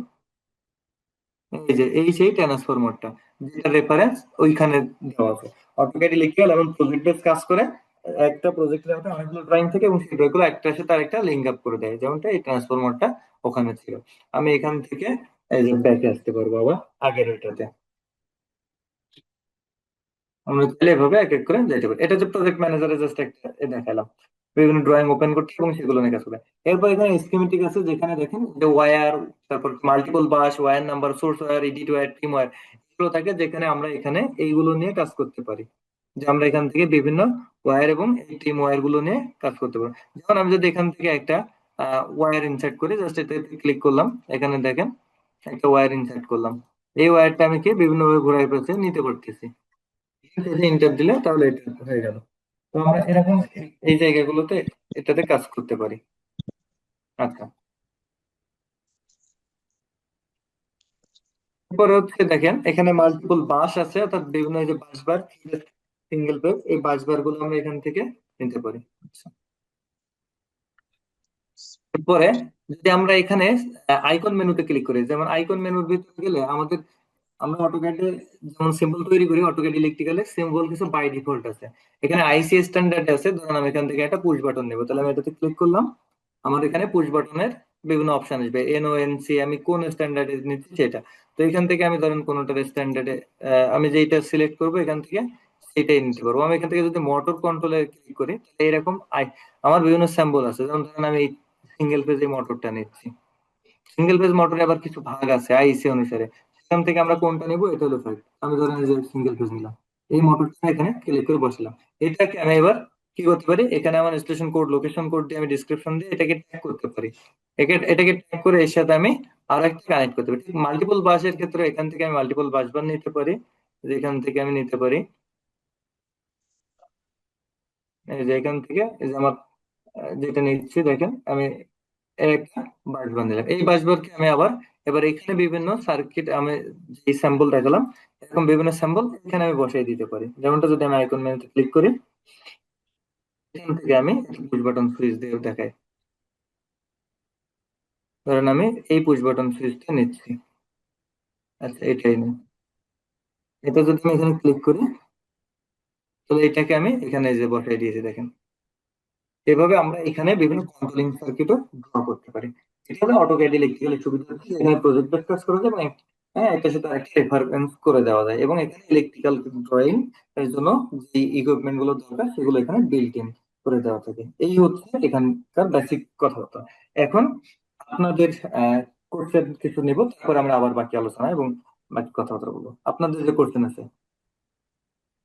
এই যে এই সেই ট্রান্সফরমারটা যেটা রেফারেন্স ওইখানে দেওয়া আছে। অটোক্যাড ইলেকট্রিক্যাল এবং প্রজেক্ট বেস কাজ করে একটা প্রজেক্টের মধ্যে অনেকগুলো ড্রয়িং থেকে, এবং সেই ড্রয়িংগুলো একটার সাথে আরেকটা লিঙ্ক আপ করে দেয়, যেমনটা এই ট্রান্সফরমারটা ওখানে ছিল। আমি এখান থেকে এই যে ব্যাকে আসতে পারবো আবার আগের ওইটাতে। আমরা চাইলে এভাবে এক এক করে যাইতে পারি। এটা হচ্ছে প্রজেক্ট ম্যানেজারে জাস্ট একটা দেখালাম, বিভিন্ন ড্রয়িং ওপেন করতে এবং সেগুলো নিয়ে কাজ করে। এরপর এখানে স্কিমেটিক আছে, যেখানে দেখেন যে ওয়্যার, তারপর multiple bus, wire number, source wire, edit wire, trim wire, এগুলো থাকে, যেখানে আমরা এখানে এইগুলো নিয়ে কাজ করতে পারি। যে আমরা এখান থেকে বিভিন্ন ওয়্যার এবং এই টিম ওয়্যার গুলো নিয়ে কাজ করতে পারি। যেমন আমি যদি এখান থেকে একটা ওয়্যার ইনসার্ট করি, জাস্ট এটাতে ক্লিক করলাম, এখানে দেখেন একটা ওয়্যার ইনসার্ট করলাম। এই ওয়্যারটা আমি কি বিভিন্ন ভাবে ঘুরাই পেঁচে নিতে পারতেছি। ইন্টার দিলে তাহলে এটা হয়ে গেল। তো আমরা এরকম এই জায়গাগুলোতে এটাতে কাজ করতে পারি। আচ্ছা, এরপরে হচ্ছে দেখেন এখানে মাল্টিপল বাস আছে, অর্থাৎ বিভিন্ন এই যে বাস বার, সিঙ্গেল পেজ, এই বাস বার গুলো আমরা এখান থেকে নিতে পারি। আচ্ছা, এরপরে যদি আমরা এখানে আইকন মেনুতে ক্লিক করি, যেমন আইকন মেনুর ভিতরে গেলে আমাদের, আমরা অটোক্যাডে যেমন সিম্বল তৈরি করি, অটোক্যাড ইলেকট্রিক্যালে সিম্বল কিছু বাই ডিফল্ট আছে। এখানে আইসি স্ট্যান্ডার্ড আছে, ধরুন আমি এখান থেকে একটা পুশ বাটন নেবো, তাহলে আমি এটাতে ক্লিক করলাম, আমার এখানে পুশ বাটনের বিভিন্ন অপশন আসবে, এনওএনসি, আমি কোন স্ট্যান্ডার্ডে নিচ্ছি সেটা। তো এখান থেকে আমি ধরেন কোনোটার স্ট্যান্ডার্ডে আমি যেটা সিলেক্ট করবো এখান থেকে সেটাই নিতে পারবো। আমি এখান থেকে যদি মোটর কন্ট্রোলে ক্লিক করি, তাহলে এরকম আমার বিভিন্ন স্যাম্বল আছে, যেমন ধরেন আমি সিঙ্গেল পেজে মোটরটা নিচ্ছি। সিঙ্গেল পেজ মোটরে আবার কিছু ভাগ আছে আইসি অনুসারে, সেখান থেকে আমরা কোনটা নিব এটা হলো ফ্যাক্ট। আমি ধরেন এই যে সিঙ্গেল পেজ নিলাম, এই মোটরটা এখানে ক্লিক করে বসলাম। এটাকে আমি এবার কি করতে পারি, এখানে আমার স্টেশন কোড, লোকেশন কোড দিয়ে আমি ডিসক্রিপশন দিয়ে এটাকে ট্যাগ করতে পারি। এটাকে ট্যাগ করে এর সাথে আমি আর একটা কানেক্ট করতে পারি। ঠিক মাল্টিপল বাসের ক্ষেত্রে এখান থেকে আমি মাল্টিপল বাস বার নিতে পারি, যেখান থেকে আমি নিতে পারি এই যে এখান থেকে, এই যে আমার যেটা নিচ্ছি দেখেন আমি একটা বাসবার নিলাম। এই বাসবারকে আমি আবার এবার এখানে বিভিন্ন সার্কিট, আমি যে স্যাম্পল দেখালাম এরকম বিভিন্ন স্যাম্পল এখানে আমি বসাই দিতে পারি। যেমনটা যদি আমি আইকন মেনুতে ক্লিক করি, এখান থেকে আমি পুশ বাটন সুইচ দিয়ে দেখাই। ধরেন আমি এই পুশ বাটন সুইচটা নিচ্ছি। আচ্ছা, এটাই নেই, এটা যদি আমি এখানে ক্লিক করি, তাহলে এটাকে আমি এখানে এই যে বসাই দিয়েছি দেখেন। এভাবে আমরা এখানে বিভিন্ন কন্ট্রোলিং সার্কিটও ড্র করতে পারি। এটা হলো অটোক্যাড ইলেকট্রিক্যাল সুবিধা হচ্ছে, এখানে প্রজেক্ট বেস কাজ করা যায় এবং হ্যাঁ একটা সাথে একটা রেফারেন্স করে দেওয়া যায়, এবং এখানে ইলেকট্রিক্যাল ড্রয়িং এর জন্য যে ইকুইপমেন্ট গুলো দরকার সেগুলো এখানে বিল্ট ইন করে দেওয়া থাকে। এই হচ্ছে এখানকার বেসিক কথাবার্তা। এখন আপনাদের কোর্সের কিছু নিব, তারপর আমরা আবার বাকি আলোচনা এবং বাকি কথাবার্তা বলবো। আপনাদের যে কোশ্চেন আছে,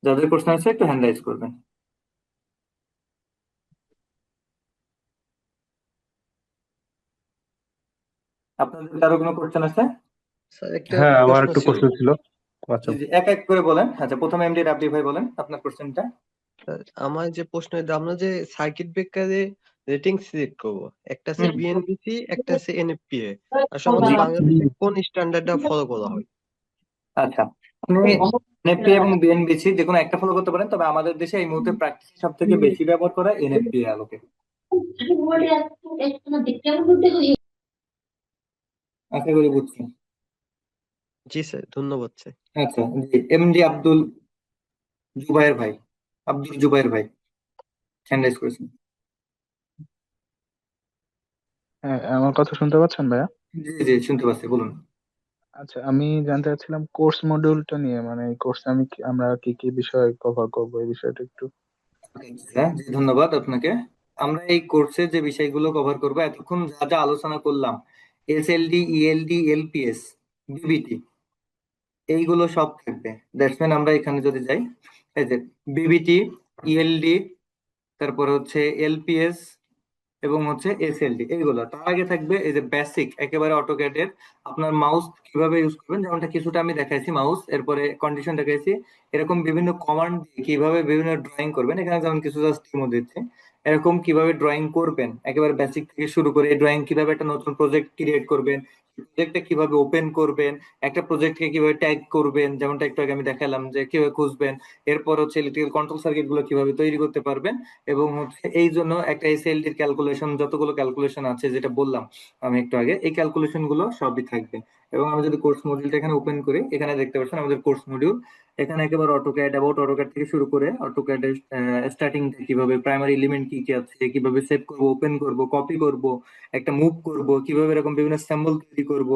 যাদের কোশ্চেন আছে একটু হ্যান্ড রাইজ করবেন। আপনাদের কারো কোনো কোশ্চেন আছে?
স্যার একটা
হ্যাঁ, আমার
প্রশ্ন
একটু
ছিল।
কোশ্চেন ছিল। আচ্ছা।
জি জি, এক এক করে বলেন। আচ্ছা, প্রথমে এমডি রাব্বি ভাই বলেন আপনার কোশ্চেনটা।
স্যার, আমার যে প্রশ্ন এটা, আমরা যে সার্কিট ব্রেকারে রেটিং সিলেক্ট করব, একটা আছে
হুম,
বিএনবিসি, একটা আছে এনএফপিএ, আসলে আমাদের
জি,
বাংলাদেশে কোন স্ট্যান্ডার্ডটা ফলো করা হয়?
আচ্ছা, আপনি এনএফপি এবং বিএনবিসি যে কোনো একটা ফলো করতে পারেন, তবে আমাদের দেশে এই মুহূর্তে প্র্যাকটিস সব থেকে বেশি ব্যবহার করা এনএফপি আলোকে। আশা করি বুঝছেন।
জি স্যার, ধন্যবাদ স্যার।
আচ্ছা, জি, এমডি জুবায়ের ভাই আব্দুল জুবায়ের ভাই হ্যান্ড রাইজ করেছেন।
হ্যাঁ, আমার কথা শুনতে পাচ্ছেন ভাইয়া?
জি জি, শুনতে পাচ্ছি, বলুন।
আচ্ছা, আমি জানতে চাচ্ছিলাম কোর্স মডিউলটা নিয়ে, মানে এই কোর্সে আমরা কি কি বিষয় কভার করবো এই বিষয়টা একটু।
হ্যাঁ জি, ধন্যবাদ আপনাকে। আমরা এই কোর্সে যে বিষয়গুলো কভার করব, এতক্ষণ যা যা আলোচনা করলাম, এসএলডি, ইএলডি, এলপিএস, বিবিটি, এইগুলো সব থাকবে। দ্যাটস মিন আমরা এখানে যদি যাই, এই যে বিবিটি, ইএলডি, তারপর হচ্ছে এলপিএস এবং হচ্ছে এসএলডি, এইগুলো। তার আগে থাকবে এই যে বেসিক একেবারে অটোক্যাডের আপনার মাউস কিভাবে ইউজ করবেন, যেমনটা কিছুটা আমি দেখাইছি মাউস, এরপরে কন্ডিশন দেখাইছি, এরকম বিভিন্ন কমান্ড দিয়ে কিভাবে বিভিন্ন ড্রয়িং করবেন, এখানে যেমন কিছু জাস্ট ডেমো দিচ্ছে, এরকম কিভাবে ড্রয়িং করবেন একেবারে বেসিক থেকে শুরু করে, ড্রয়িং কিভাবে একটা নতুন প্রজেক্ট ক্রিয়েট করবেন, প্রজেক্টটা কিভাবে ওপেন করবেন, একটা প্রজেক্টকে কিভাবে ট্যাগ করবেন, যেমনটা একটু আগে আমি দেখালাম যে কিভাবে খুঁজবেন, এরপর হচ্ছে ইলেকট্রিক্যাল কন্ট্রোল সার্কিট গুলো কিভাবে তৈরি করতে পারবেন, এবং হচ্ছে এই জন্য একটা এসএলডির ক্যালকুলেশন, যতগুলো ক্যালকুলেশন আছে যেটা বললাম আমি একটু আগে, এই ক্যালকুলেশন গুলো সবই থাকবে। এবং আমি যদি কোর্স মডিউলটা এখানে ওপেন করি, এখানে দেখতে পাচ্ছেন আমাদের কোর্স মডিউল। এখানে একেবারে অটোক্যাড, অ্যাবাউট অটোক্যাড থেকে শুরু করে অটোক্যাড স্টার্টিং কিভাবে প্রাইমারি এলিমেন্ট কি কি আছে, কিভাবে সেভ করব, ওপেন করব, কপি করব, একটা মুভ করব, কিভাবে এরকম বিভিন্ন স্যাম্পল তৈরি করব,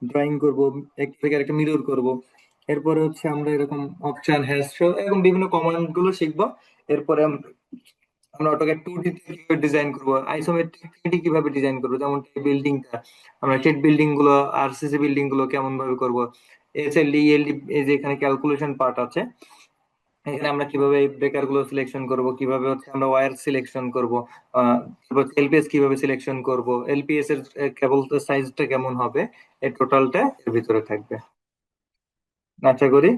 ড্রয়িং করব, একটা থেকে একটা মিরর করব। এরপরে হচ্ছে আমরা এরকম অপশন, হ্যাশ, এরকম বিভিন্ন কমান্ড গুলো শিখবো। এরপরে আমরা অটোক্যাড 2D তে কিভাবে ডিজাইন করবো, আইসোমেট্রিক 3D কিভাবে ডিজাইন করবো, যেমন বিল্ডিংটা, আমরা টেট বিল্ডিং গুলো, আরসিসি বিল্ডিং গুলো কেমন ভাবে করবো, এসএলডি, ইএলডি, এই যে এখানে ক্যালকুলেশন পার্ট আছে, এখানে আমরা কিভাবে ব্রেকার গুলো সিলেকশন করব, কিভাবে হচ্ছে আমরা ওয়্যার সিলেকশন করব, তারপর এলপিএস কিভাবে সিলেকশন করব, এলপিএস এর কেবল সাইজটা কেমন হবে, এই টোটালটা এর ভিতরে থাকবে। আশা করি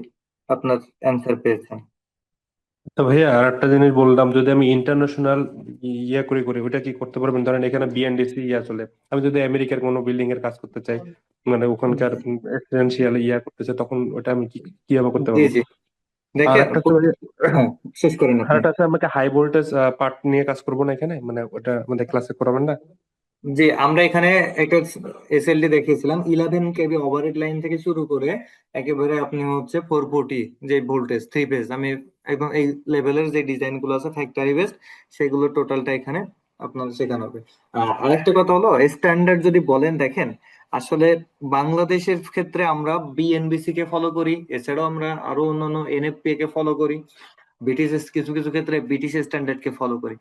আপনার অ্যান্সার পেয়েছেন।
তো ভাইয়া আর একটা জিনিস বললাম, যদি আমি ইন্টারন্যাশনাল ইয়া করে করি ওটা কি করতে পারবেন? ধরেন এখানে বিএনডিসি ইয়া চলে, আমি যদি আমেরিকার কোনো বিল্ডিং এর কাজ করতে চাই, মানে ওখানকার রেসিডেন্সিয়াল ইয়া করতে চাই, তখন ওটা আমি কিভাবে করতে
জি
পারবো?
জি,
আর
দেখেন
একটা হচ্ছে ভাইয়া,
হ্যাঁ, শেষ করেন
আর
আপনি।
একটা হচ্ছে আমাকে হাই ভোল্টেজ পার্ট নিয়ে কাজ করবো না এখানে, মানে ওটা আমাদের ক্লাসে করাবেন না?
জি, আমরা এখানে একটা এসএলডি দেখিয়েছিলাম 11 কেবি ওভারহেড লাইন থেকে শুরু করে একেবারে আপনি হচ্ছে 440 যে ভোল্টেজ 3 ফেজ, আমি একদম এই লেভেলের যে ডিজাইন গুলো আছে ফ্যাক্টরি বেসড, সেগুলো টোটালটা এখানে আপনার শেখানো হবে। আরেকটা কথা হলো, স্ট্যান্ডার্ড যদি বলেন, দেখেন আসলে বাংলাদেশের ক্ষেত্রে আমরা বিএনবিসি কে ফলো করি, এছাড়াও আমরা আরো অন্যান্য এনএফপি কে ফলো করি, ব্রিটিশ কিছু কিছু ক্ষেত্রে ব্রিটিশ স্ট্যান্ডার্ড কে ফলো করি।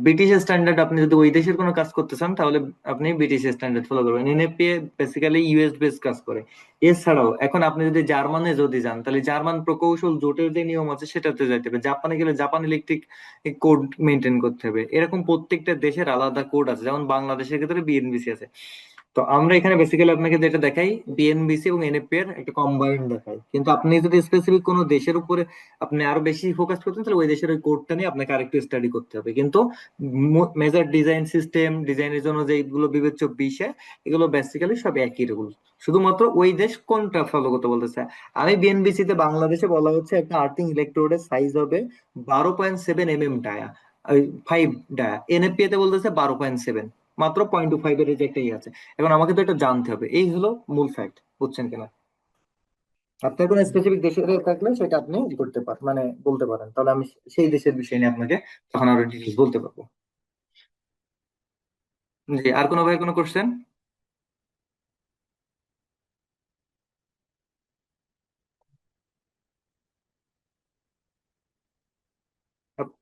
ব্রিটিশ স্ট্যান্ডার্ড, আপনি যদি ওই দেশের কোনো কাজ করতে চান তাহলে আপনি ব্রিটিশ স্ট্যান্ডার্ড ফলো করবেন। এনএফপি বেসিক্যালি ইউএস বেস কাজ করে। এছাড়াও এখন আপনি যদি জার্মানে যদি যান, তাহলে জার্মান প্রকৌশল জোটের যে নিয়ম আছে সেটাতে যাইতে হবে। জাপানে গেলে জাপান ইলেকট্রিক কোড মেনটেন করতে হবে। এরকম প্রত্যেকটা দেশের আলাদা কোড আছে, যেমন বাংলাদেশের ক্ষেত্রে বিএনবিসি আছে। তো আমরা এখানে বেসিক্যালি আপনাকে যেটা দেখাই, বিএনবিসি এবং এনএফপি এর একটা কম্বাইন্ড দেখাই। কিন্তু আপনি যদি স্পেসিফিক কোনো দেশের উপরে আপনি আরো বেশি ফোকাস করতেন, তাহলে ওই দেশের ওই কোডটা নিয়ে আপনাকে আরেকটু স্টাডি করতে হবে। কিন্তু মেজর ডিজাইন সিস্টেম, ডিজাইনের জন্য যে এগুলো বিবেচ্য বিষয়, এগুলো বেসিক্যালি সব একই রুল, শুধুমাত্র ওই দেশ কোনটা ফলো করতে বলতেছে। আমি বিএনবিসি তে বাংলাদেশে বলা হচ্ছে একটা আর্থিং ইলেকট্রোডের সাইজ হবে 12.7 mm ডায়া, 5 ডায়া। এনএফপি তে বলতেছে 12.7, মাত্র 0.25 এর যে একটা ইয়ে আছে। এখন আমাকে তো এটা জানতে হবে, এই হলো মূল ফ্যাক্ট, বুঝছেন কিনা? আপনার কোনো স্পেসিফিক দেশের থাকলে সেটা আপনি ই করতে পারেন, মানে বলতে পারেন, তাহলে আমি সেই দেশের বিষয় নিয়ে আপনাকে তখন আরো ডিটেলস বলতে পারবো। জি, আর কোনো ভাই কোনো কোশ্চেন?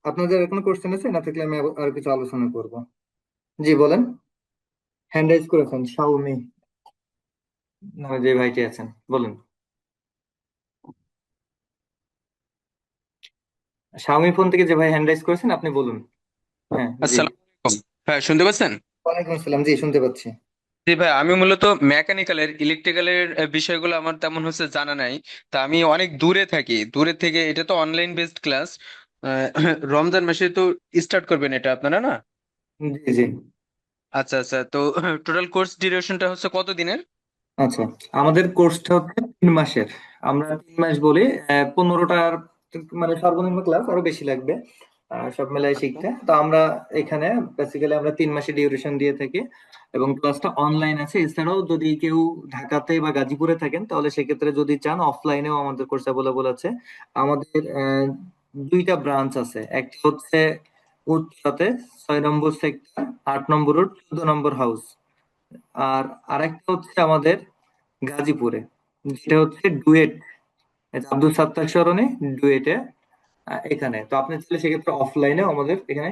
আপনাদের আর কোনো কোশ্চেন আছে? না থাকলে আমি আর কিছু আলোচনা করব। জি বলেন। হ্যান্ড রাইজ করেছেন শাওমি নামে যে ভাইটি আছেন, বলুন। শাওমি ফোন থেকে যে ভাই হ্যান্ড রাইজ করেছেন, আপনি বলুন। হ্যাঁ জি।
আসসালামু আলাইকুম। হ্যাঁ, শুনতে পাচ্ছেন?
ওয়ালাইকুম আসসালাম, জি শুনতে পাচ্ছি।
জি ভাই, আমি মূলত মেকানিক্যালের ইলেকট্রিক্যালের বিষয়গুলো আমার তেমন হচ্ছে জানা নাই। তা আমি অনেক দূরে থাকি, দূরে থেকে এটা তো অনলাইন বেসড ক্লাস। রমজান মাসে তো স্টার্ট করবেন এটা আপনারা, না?
জি জি।
আচ্ছা আচ্ছা, তো টোটাল কোর্স ডিউরেশনটা হচ্ছে কত দিনের?
আচ্ছা, আমাদের কোর্সটা হচ্ছে 3 মাসের। আমরা 3 মাস বলি, 15টার, মানে সর্বনিম্ন ক্লাস আরো বেশি লাগবে। সব মিলাই শিখতে। তো আমরা এখানে বেসিক্যালি আমরা 3 মাসে ডিউরেশন দিয়ে থাকি এবং ক্লাসটা অনলাইন আছে। এছাড়াও যদি কেউ ঢাকাতে বা গাজীপুরে থাকেন তাহলে সেক্ষেত্রে যদি চান অফলাইনেও আমাদের কোর্স অ্যাভেলেবল আছে। আমাদের 2টা ব্রাঞ্চ আছে, একটা হচ্ছে উত্তরাতে 6 নম্বর সেক্টর, 8 নম্বর রোড, 14 নম্বর হাউস। আর আরেকটা হচ্ছে আমাদের গাজীপুরে, যেটা হচ্ছে ডুয়েট, আব্দুল সাত্তার সরণি ডুয়েটে। এখানে তো আপনি চাইলে সেক্ষেত্রে অফলাইনেও আমাদের এখানে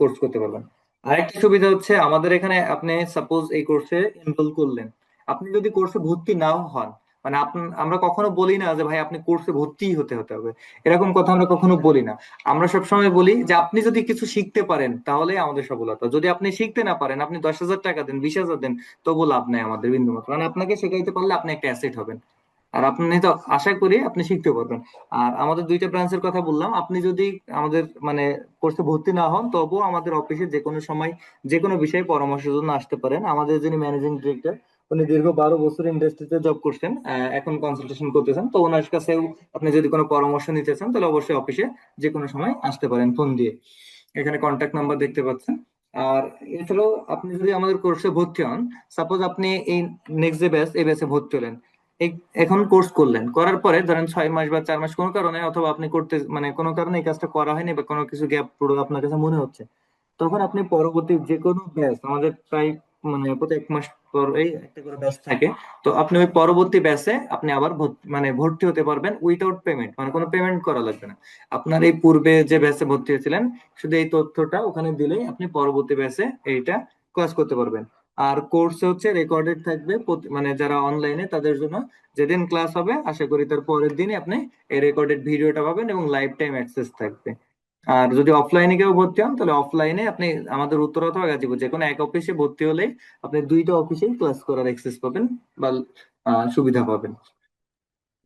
কোর্স করতে পারবেন। আরেকটা সুবিধা হচ্ছে আমাদের এখানে আপনি সাপোজ এই কোর্সে এনরোল করলেন, আপনি যদি কোর্সে ভর্তি নাও হন, মানে আমরা কখনো বলি না যে ভাই আপনি কোর্সে ভর্তিই হতে হতে হবে, এরকম কথা আমরা কখনো বলি না। আমরা সবসময় বলি যে আপনি যদি কিছু শিখতে পারেন তাহলে আমাদের সফলতা। যদি আপনি শিখতে না পারেন, আপনি 10,000 টাকা দেন, 20,000 দেন, তবু লাভ নাই আমাদের বিন্দু মাত্র। মানে আপনাকে শেখাইতে পারলে আপনি একটা অ্যাসেট হবেন। আর আপনি তো আশা করি আপনি শিখতে পারবেন। আর আমাদের 2টা ব্রাঞ্চের কথা বললাম, আপনি যদি আমাদের মানে কোর্সে ভর্তি না হন তবুও আমাদের অফিসে যে কোনো সময় যে কোনো বিষয়ে পরামর্শের জন্য আসতে পারেন। আমাদের যিনি ম্যানেজিং ডিরেক্টর, উনি দীর্ঘ 12 বছর ইন্ডাস্ট্রিতে জব করছেন, এখন কনসালটেশন করতেছেন। তো ওনার কাছেও আপনি যদি কোনো পরামর্শ নিতে চান তাহলে অবশ্যই অফিসে যে কোনো সময় আসতে পারেন ফোন দিয়ে। এখানে কন্ট্যাক্ট নাম্বার দেখতে পাচ্ছেন। আর এছাড়াও আপনি যদি আমাদের কোর্সে ভর্তি হন, সাপোজ আপনি এই নেক্সট যে ব্যাচ, এই ব্যাচে ভর্তি হলেন, এখন কোর্স করলেন, করার পরে ধরেন 6 মাস বা 4 মাস কোনো কারণে, অথবা আপনি করতে মানে কোনো কারণে এই কাজটা করা হয়নি বা কোনো কিছু গ্যাপ পুরো আপনার কাছে মনে হচ্ছে, তখন আপনি পরবর্তী যে কোনো ব্যাচ, আমাদের প্রায় মানে প্রতি 1 মাস পরেই একটা করে ব্যাচ থাকে, তো আপনি ওই পরবর্তী ব্যাচে আপনি আবার মানে ভর্তি হতে পারবেন উইথাউট পেমেন্ট, মানে কোনো পেমেন্ট করা লাগবে না। আপনার এই পূর্বে যে ব্যাচে ভর্তি হয়েছিলেন শুধু এই তথ্যটা ওখানে দিলেই আপনি পরবর্তী ব্যাচে এইটা ক্লাস করতে পারবেন। আর কোর্স হচ্ছে রেকর্ডেড থাকবে, মানে যারা অনলাইনে তাদের জন্য যেদিন ক্লাস হবে আশা করি তার পরের দিনই আপনি এই রেকর্ডেড ভিডিওটা পাবেন এবং লাইফ টাইম অ্যাক্সেস থাকবে। আর যদি অফলাইনে কেউ ভর্তি হন তাহলে অফলাইনে আপনি আমাদের উত্তরা অথবা গাজীপুর যে কোনো এক অফিসে ভর্তি হলেই আপনি 2টা অফিসেই ক্লাস করার অ্যাক্সেস পাবেন বা সুবিধা পাবেন।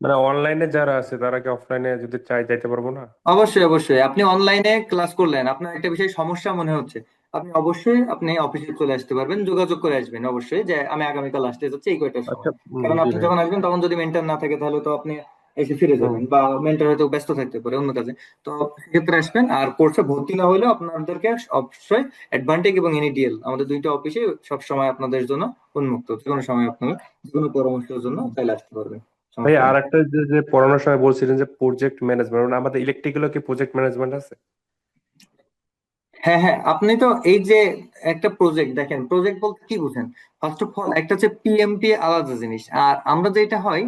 মানে অনলাইনে যারা আছে তারা কি অফলাইনে যদি চাই যাইতে পারবো না?
অবশ্যই অবশ্যই, আপনি অনলাইনে ক্লাস করলেন, আপনার একটা বিষয় সমস্যা মনে হচ্ছে, আপনি অবশ্যই আপনি অফিসে চলে আসতে পারবেন, যোগাযোগ করে আসবেন অবশ্যই যে আমি আগামীকাল আসতে চাচ্ছি এই কয়টার
আচ্ছা।
সময়। কারণ
জি
আপনি
ভাই।
যখন আসবেন তখন যদি মেন্টর না থাকে তাহলে তো আপনি এসে ফিরে
হুম।
যাবেন, বা মেন্টর হয়তো ব্যস্ত থাকতে পারে অন্য কাজে। তো সেক্ষেত্রে আসবেন। আর কোর্সে ভর্তি না হলেও আপনাদেরকে অবশ্যই অ্যাডভান্টেজ এবং এনএডিএল আমাদের 2টা অফিসে সবসময় আপনাদের জন্য উন্মুক্ত, যে কোনো সময় আপনারা যে কোনো পরামর্শের জন্য চাইলে আসতে পারবেন,
ভাই
সমস্যা
আর
নেই।
একটা যে পড়ানোর সময় বলছিলেন যে প্রজেক্ট ম্যানেজমেন্ট, মানে আমাদের ইলেকট্রিক্যালও কি প্রজেক্ট ম্যানেজমেন্ট আছে?
হ্যাঁ হ্যাঁ, আপনি তো এই যে একটা প্রজেক্ট দেখেন, প্রজেক্ট বলতে কি বুঝেন? ফার্স্ট অফ অল একটা হচ্ছে পিএমপি, আলাদা জিনিস। আর আমরা যেটা হয়,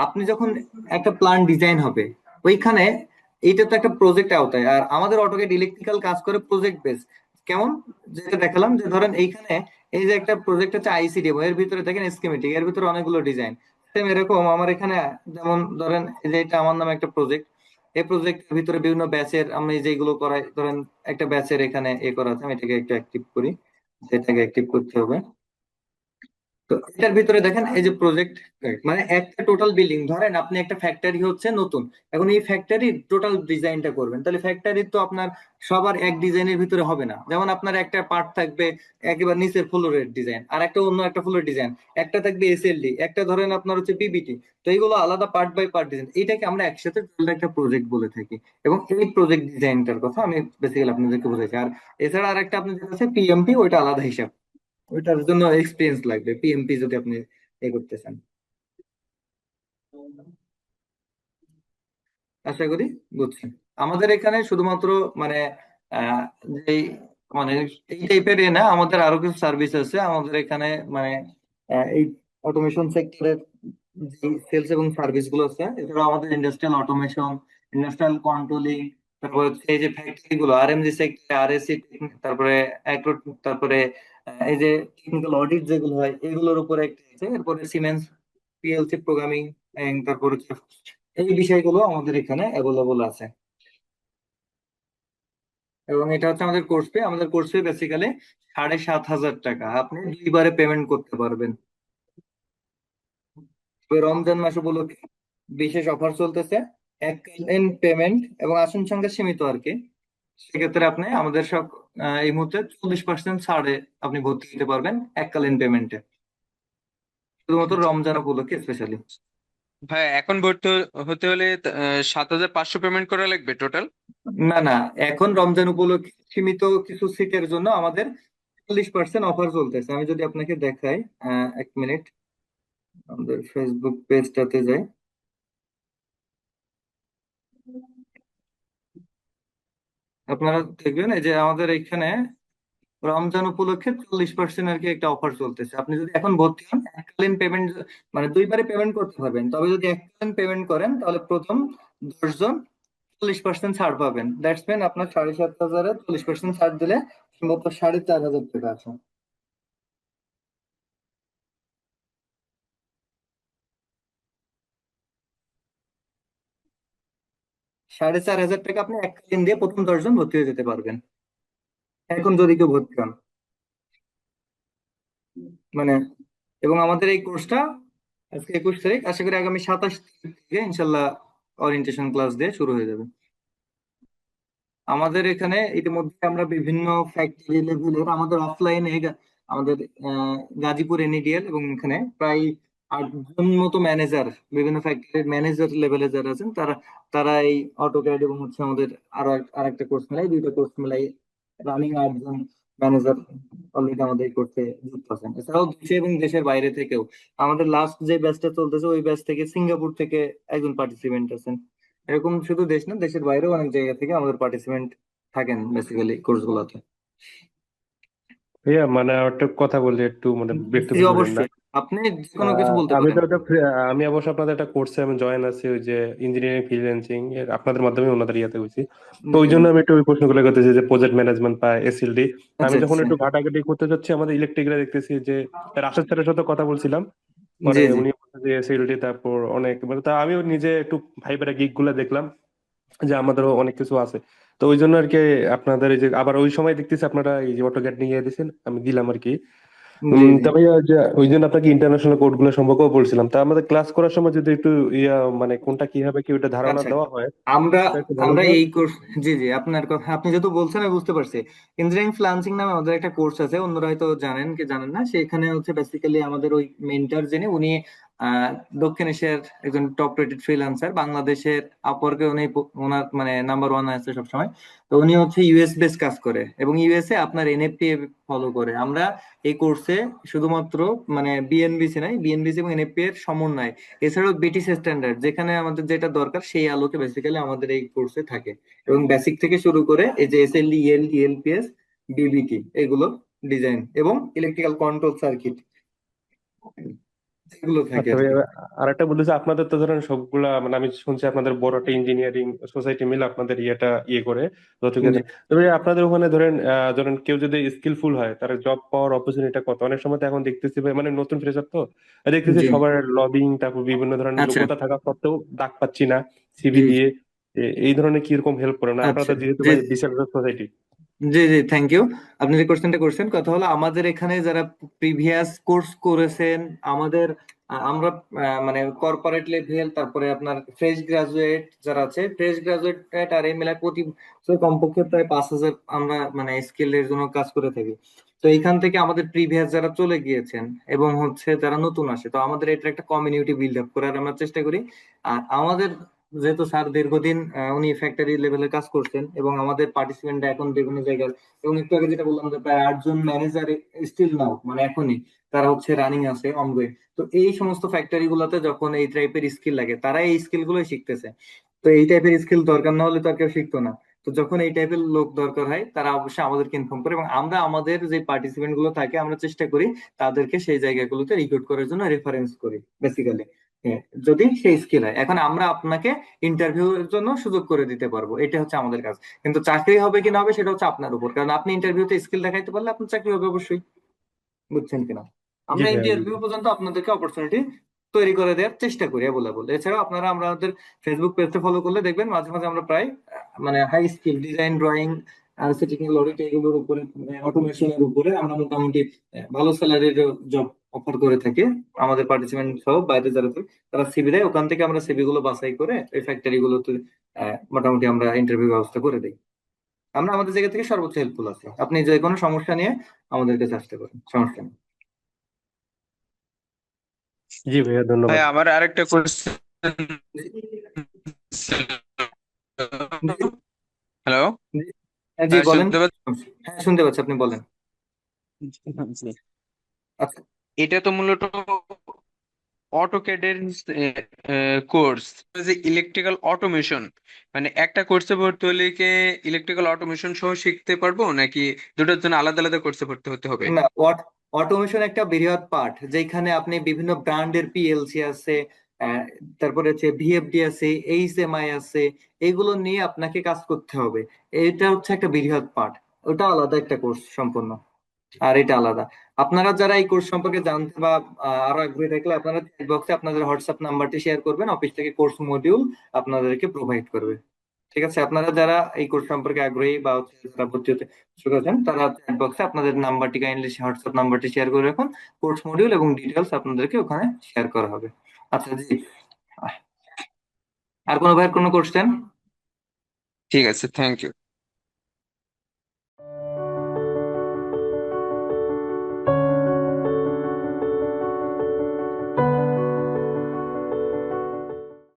আপনি যখন একটা প্ল্যান ডিজাইন হবে ওইখানে, এইটা তো একটা প্রজেক্ট আওতায়। আর আমাদের অটোক্যাড ইলেকট্রিক্যাল কাজ করে প্রজেক্ট বেস। কেমন? যেটা দেখালাম যে ধরেন এইখানে এই যে একটা প্রজেক্ট হচ্ছে আইসিডি, এর ভিতরে দেখেন স্কিমেটিক, এর ভিতরে অনেকগুলো ডিজাইন। সেম এরকম আমার এখানে যেমন ধরেন এই যে এটা আমার নামে একটা প্রজেক্ট, এই প্রজেক্টের ভিতরে বিভিন্ন ব্যাচের আমি যেগুলো করাই, ধরেন একটা ব্যাচের এখানে করা আছে, আমি এটাকে একটু অ্যাক্টিভ করি, এটাকে অ্যাক্টিভ করতে হবে। তো এটার ভিতরে দেখেন এই যে প্রজেক্ট, মানে একটা টোটাল বিল্ডিং, ধরেন আপনি একটা ফ্যাক্টরি হচ্ছে নতুন, এখন এই ফ্যাক্টরির টোটাল ডিজাইনটা করবেন, তাহলে ফ্যাক্টরি তো আপনার সবার এক ডিজাইনের ভিতরে হবে না। যেমন আপনার একটা পার্ট থাকবে একেবারে নিচের ফ্লোরের ডিজাইন, আর একটা অন্য একটা ফ্লোরের ডিজাইন, একটা থাকবে এসএলডি, একটা ধরেন আপনার হচ্ছে পিবিটি। তো এইগুলো আলাদা পার্ট বাই পার্ট ডিজাইন, এইটাকে আমরা একসাথে টোটাল একটা প্রজেক্ট বলে থাকি। এবং এই প্রজেক্ট ডিজাইনটার কথা আমি বেসিক্যালি আপনাদেরকে বোঝাচ্ছি। আর এছাড়া আরেকটা আপনি যেটা আছে পিএমপি, ওইটা আলাদা হিসাব, ওইটার জন্য এক্সপিরিয়েন্স লাগবে পিএমপি যদি আপনি করতে চান। আশা করি বুঝছেন। আমাদের এখানে শুধুমাত্র মানে আহ যেই মানে এই টাইপের না, আমাদের আরো কিছু সার্ভিস আছে আমাদের এখানে। মানে এই অটোমেশন সেক্টরের যে সেলস এবং সার্ভিস গুলো আছে, এছাড়াও আমাদের ইন্ডাস্ট্রিয়াল অটোমেশন, ইন্ডাস্ট্রিয়াল কন্ট্রোলিং, তারপরে হচ্ছে এই যে ফ্যাক্টরি গুলো আরএমজি সেক্টর, আরএসি, তারপরে অ্যাগ্রো, তারপরে এই যে টেকনিক্যাল অডিট যেগুলো হয় এগুলোর উপরে একটা আছে। এরপরে সিমেন্স পিএলসি প্রোগ্রামিং, তারপর হচ্ছে এই বিষয়গুলো আমাদের এখানে অ্যাভেলেবল আছে। এবং এটা হচ্ছে আমাদের কোর্স ফি। আমাদের কোর্স ফি বেসিক্যালি 7,500 টাকা, আপনি 2বারে পেমেন্ট করতে পারবেন। তবে রমজান মাস উপলক্ষে বিশেষ অফার চলতেছে, এককালীন পেমেন্ট এবং আসন সংখ্যা সীমিত আর কি। সেক্ষেত্রে আপনি আমাদের সব এই মুহূর্তে 40% ছাড়ে আপনি ভর্তি হতে পারবেন এককালীন পেমেন্টে, শুধুমাত্র
আচ্ছা।
রমজান উপলক্ষে স্পেশালি।
ভাই এখন ভর্তি হতে হলে 7,500 পেমেন্ট করা লাগবে টোটাল?
না না, এখন রমজান উপলক্ষে সীমিত কিছু সিটের জন্য আমাদের 40% অফার চলতেছে। আমি যদি আপনাকে দেখাই, 1 মিনিট, আমাদের ফেসবুক পেজটাতে যাই। আপনারা দেখবেন এই যে আমাদের এখানে রমজান উপলক্ষে 40% আর কি একটা অফার চলতেছে। আপনি যদি এখন ভর্তি হন, এককালীন পেমেন্ট, মানে দুইবারে পেমেন্ট করতে পারবেন, তবে যদি এককালীন পেমেন্ট করেন তাহলে প্রথম 10 জন 40% ছাড় পাবেন। দ্যাটস মিন আপনার 7,500-এ 40% ছাড় দিলে সম্ভবত 4,500 টাকা আছে। 4,500 টাকা আপনি এককালীন দিয়ে প্রথম 10 জন ভর্তি হয়ে যেতে পারবেন, এখন যদি কেউ ভর্তি হন। মানে, এবং আমাদের এই কোর্সটা আজকে 21 তারিখ, আশা করি আগামী 27 তারিখ থেকে ইনশাল্লাহ ওরিয়েন্টেশন ক্লাস দিয়ে শুরু হয়ে যাবে। আমাদের এখানে ইতিমধ্যে আমরা বিভিন্ন ফ্যাক্টরি লেভেলের, আমাদের অফলাইনে আমাদের গাজীপুর এনএডিএল এবং এখানে প্রায় 8 জন মতো ম্যানেজার, বিভিন্ন ফ্যাক্টরির ম্যানেজার লেভেলে যারা আছেন তারা তারা এই অটোক্যাড এবং হচ্ছে আমাদের আরেকটা কোর্স মিলাই, দুইটা কোর্স মিলাই রানিং 8 জন ম্যানেজার অলরেডি আমাদের এই কোর্সে যুক্ত আছেন। এছাড়াও দেশে এবং দেশের বাইরে থেকেও আমাদের লাস্ট যে ব্যাচটা চলতেছে ওই ব্যাচ থেকে সিঙ্গাপুর থেকে একজন পার্টিসিপেন্ট আছেন। এরকম শুধু দেশ না, দেশের বাইরেও অনেক জায়গা থেকে আমাদের পার্টিসিপেন্ট থাকেন বেসিক্যালি কোর্স গুলাতে।
ভাইয়া মানে আর একটা কথা বললে একটু মানে
জি
ব্যক্তিগত হবেন না।
অবশ্যই, আপনি যে কোনো কিছু বলতে
আমি
পারেন।
তো আমি অবশ্য আপনাদের একটা কোর্সে আমি জয়েন আছি, ওই যে ইঞ্জিনিয়ারিং ফ্রিল্যান্সিং এর, আপনাদের মাধ্যমে ওনাদের ইয়াতে হয়েছি। তো ওই
জি,
জন্য আমি একটু ওই প্রশ্নগুলো করতেছি যে প্রজেক্ট ম্যানেজমেন্ট বা এসএলডি। আমি
আচ্ছা
যখন
আচ্ছা।
একটু ঘাটাঘাটি করতে যাচ্ছি আমাদের ইলেকট্রিকরা, দেখতেছি যে রাশেদ স্যারের সাথে কথা বলছিলাম, পরে
জি জি।
উনি বলছে যে এসএলডি, তারপর অনেক মানে তা আমিও নিজে একটু ভাইবেরা গিগ গুলা দেখলাম যে আমাদেরও অনেক কিছু আছে। তো ওই জন্য আর কি আপনাদের এই যে আবার ওই সময় দেখতেছি আপনারা এই যে অটোক্যাড নিয়ে দিয়েছেন, আমি দিলাম আর কি।
জি জি।
তবে ওই জন্য আপনাকে ইন্টারন্যাশনাল কোড গুলো সম্পর্কেও বলছিলাম। তা আমাদের ক্লাস করার সময় যদি একটু মানে কোনটা কি হবে কি ওটা ধারণা
আচ্ছা,
দেওয়া হয়
আমরা
তা একটু ভালো
আমরা
হয়।
এই কোর্স, জি জি, আপনার কথা আপনি যেহেতু বলছেন আমি বুঝতে পারছি। ইঞ্জিনিয়ারিং ফ্রিল্যান্সিং নামে আমাদের একটা কোর্স আছে, অন্যরা হয়তো জানেন কি জানেন না। সেখানে হচ্ছে বেসিক্যালি আমাদের ওই মেন্টর যিনি, উনি আহ, দক্ষিণ এশিয়ার একজন টপ রেটেড ফ্রিল্যান্সার, বাংলাদেশের আপওয়ার্কে উনি ওনার মানে নাম্বার 1 আছে সবসময়। তো উনি হচ্ছে ইউএস বেস কাজ করে এবং ইউএসএ আপনার এনএফপি ফলো করে। আমরা এই কোর্সে শুধুমাত্র মানে বিএনবিসি নাই, বিএনবিসি এবং এনএফপি এর সমন্বয়, এছাড়াও বিটিসি স্ট্যান্ডার্ড যেখানে আমাদের যেটা দরকার সেই আলোকে বেসিক্যালি আমাদের এই কোর্সে থাকে। এবং বেসিক থেকে শুরু করে এই যে এসএলডি, ইএলডি, এলপিএস, বিবিটি, এগুলো ডিজাইন এবং ইলেকট্রিক্যাল কন্ট্রোল সার্কিট এগুলো থাকে
আচ্ছা
আর
ভাই,
কি।
আর একটা বলতেছে আপনাদের তো ধরেন সবগুলা মানে আমি শুনছি আপনাদের বড় একটা ইঞ্জিনিয়ারিং সোসাইটি মিলে আপনাদের ইয়েটা ইয়ে করে যতটুকু
জি
জানি। তবে আপনাদের ওখানে ধরেন ধরেন কেউ যদি স্কিলফুল হয় তার জব পাওয়ার অপরচুনিটি কত? অনেক সময় তো এখন দেখতেছি ভাই, মানে নতুন ফ্রেশার তো দেখতেছি
জি।
সবার লবিং, তারপর বিভিন্ন ধরনের
আচ্ছা।
যোগ্যতা থাকা সত্ত্বেও ডাক পাচ্ছি না সিভি
জি জি।
দিয়ে। এই ধরনের কিরকম হেল্প করে না
আচ্ছা।
আপনারা যেহেতু
জি
ভাই বিশাল সোসাইটি?
জি জি, থ্যাংক ইউ। আপনি যে কোশ্চেনটা করছেন, কথা হলো আমাদের এখানে যারা প্রিভিয়াস কোর্স করেছেন, আমাদের আমরা মানে কর্পোরেট লেভেল, তারপরে আপনার ফ্রেশ গ্রাজুয়েট যারা আছে, ফ্রেশ গ্রাজুয়েট আর এই মেলায় প্রতি বছর কমপক্ষে প্রায় 5,000 আমরা মানে স্কিলের জন্য কাজ করে থাকি। তো এইখান থেকে আমাদের প্রিভিয়াস যারা চলে গিয়েছেন এবং হচ্ছে যারা নতুন আসে, তো আমাদের এটা একটা কমিউনিটি বিল্ড আপ করার আমরা চেষ্টা করি। আর আমাদের যেহেতু স্যার দীর্ঘদিন উনি ফ্যাক্টরি লেভেলে কাজ করছেন এবং আমাদের পার্টিসিপেন্ট এখন বিভিন্ন জায়গায়, এবং একটু আগে যেটা বললাম যে প্রায় 8 জন ম্যানেজার স্টিল নাও মানে এখনই তারা হচ্ছে রানিং আছে অনগোয়িং। তো এই সমস্ত ফ্যাক্টরি গুলোতে যখন এই টাইপের স্কিল লাগে তারা এই স্কিল গুলোই শিখতেছে। তো এই টাইপের স্কিল দরকার না হলে তো আর কেউ শিখতো না। তো যখন এই টাইপের লোক দরকার হয় তারা অবশ্যই আমাদেরকে ইনফর্ম করে এবং আমরা আমাদের যে পার্টিসিপেন্ট গুলো থাকে আমরা চেষ্টা করি তাদেরকে সেই জায়গাগুলোতে রিক্রুট করার জন্য রেফারেন্স করি বেসিক্যালি। যদি সেই স্কিল হয়, এখন আমরা আপনাকে ইন্টারভিউ এর জন্য সুযোগ করে দিতে পারবো, এটা হচ্ছে আমাদের কাজ। কিন্তু চাকরি হবে কি না হবে সেটা হচ্ছে আপনার উপর, কারণ আপনি ইন্টারভিউতে স্কিল দেখাইতে পারলে আপনার চাকরি হবে অবশ্যই। বুঝছেন কিনা?
জি
আমরা
ভাইয়া, জি।
ইন্টারভিউ পর্যন্ত আপনাদেরকে অপরচুনিটি তৈরি করে দেওয়ার চেষ্টা করি অ্যাভেলেবল। এছাড়াও আপনারা আমাদের ফেসবুক পেজটা ফলো করলে দেখবেন মাঝে মাঝে আমরা প্রায় মানে high skill design, drawing, technical audit এগুলোর উপরে, অটোমেশনের উপরে আমরা মোটামুটি ভালো স্যালারির জব অফার করে থাকি। আমাদের পার্টিসিপেন্ট সহ বাইরে যারা থাকে তারা সিভি দেয়, ওখান থেকে আমরা সিভি গুলো বাছাই করে এই ফ্যাক্টরি গুলোতে মোটামুটি আমরা ইন্টারভিউ ব্যবস্থা করে দিই। আমরা আমাদের জায়গা থেকে সর্বোচ্চ হেল্পফুল আছি, আপনি যে কোনো সমস্যা নিয়ে আমাদের কাছে আসতে পারেন, সমস্যা নেই।
জি ভাইয়া,
ভাই
ধন্যবাদ।
আমার আরেকটা কোশ্চেন হ্যালো,
জি বলেন।
শুনতে
হ্যাঁ শুনতে পাচ্ছি, আপনি বলেন।
পাচ্ছি?
আচ্ছা,
এটা তো মূলত অটোক্যাডের কোর্স, যে ইলেকট্রিক্যাল অটোমেশন, মানে একটা কোর্সে ভর্তি হলে কি ইলেকট্রিক্যাল অটোমেশন সহ শিখতে পারবো, নাকি দুটোর জন্য আলাদা আলাদা কোর্সে ভর্তি হতে হবে?
না, অটোমেশন একটা বৃহৎ পার্ট, যেখানে আপনি বিভিন্ন ব্র্যান্ডের পিএলসি আছে, আহ, তারপরে হচ্ছে ভিএফডি আছে, এইচএমআই আছে, এগুলো নিয়ে আপনাকে কাজ করতে হবে। এটা হচ্ছে একটা বৃহৎ পার্ট, ওটা আলাদা একটা কোর্স সম্পূর্ণ, আর এটা আলাদা। আপনারা যারা এই কোর্স সম্পর্কে জানতে বা আরো আগ্রহী থাকলে আপনারা চ্যাট বক্সে আপনাদের হোয়াটসঅ্যাপ নাম্বারটি শেয়ার করবেন, অফিস থেকে কোর্স মডিউল আপনাদেরকে প্রোভাইড করবে। ঠিক আছে, আপনারা যারা এই কোর্স সম্পর্কে আগ্রহী বা হচ্ছে যারা ভর্তি হতে ইচ্ছুক আছেন, তারা চ্যাট বক্সে আপনাদের নাম্বারটি কাইন্ডলি হোয়াটসঅ্যাপ নাম্বারটি শেয়ার করে রাখুন, কোর্স মডিউল এবং ডিটেলস আপনাদেরকে ওখানে শেয়ার করা হবে। আচ্ছা জি, আর কোনো ভাইয়ের কোনো কোশ্চেন?
ঠিক আছে, থ্যাংক ইউ।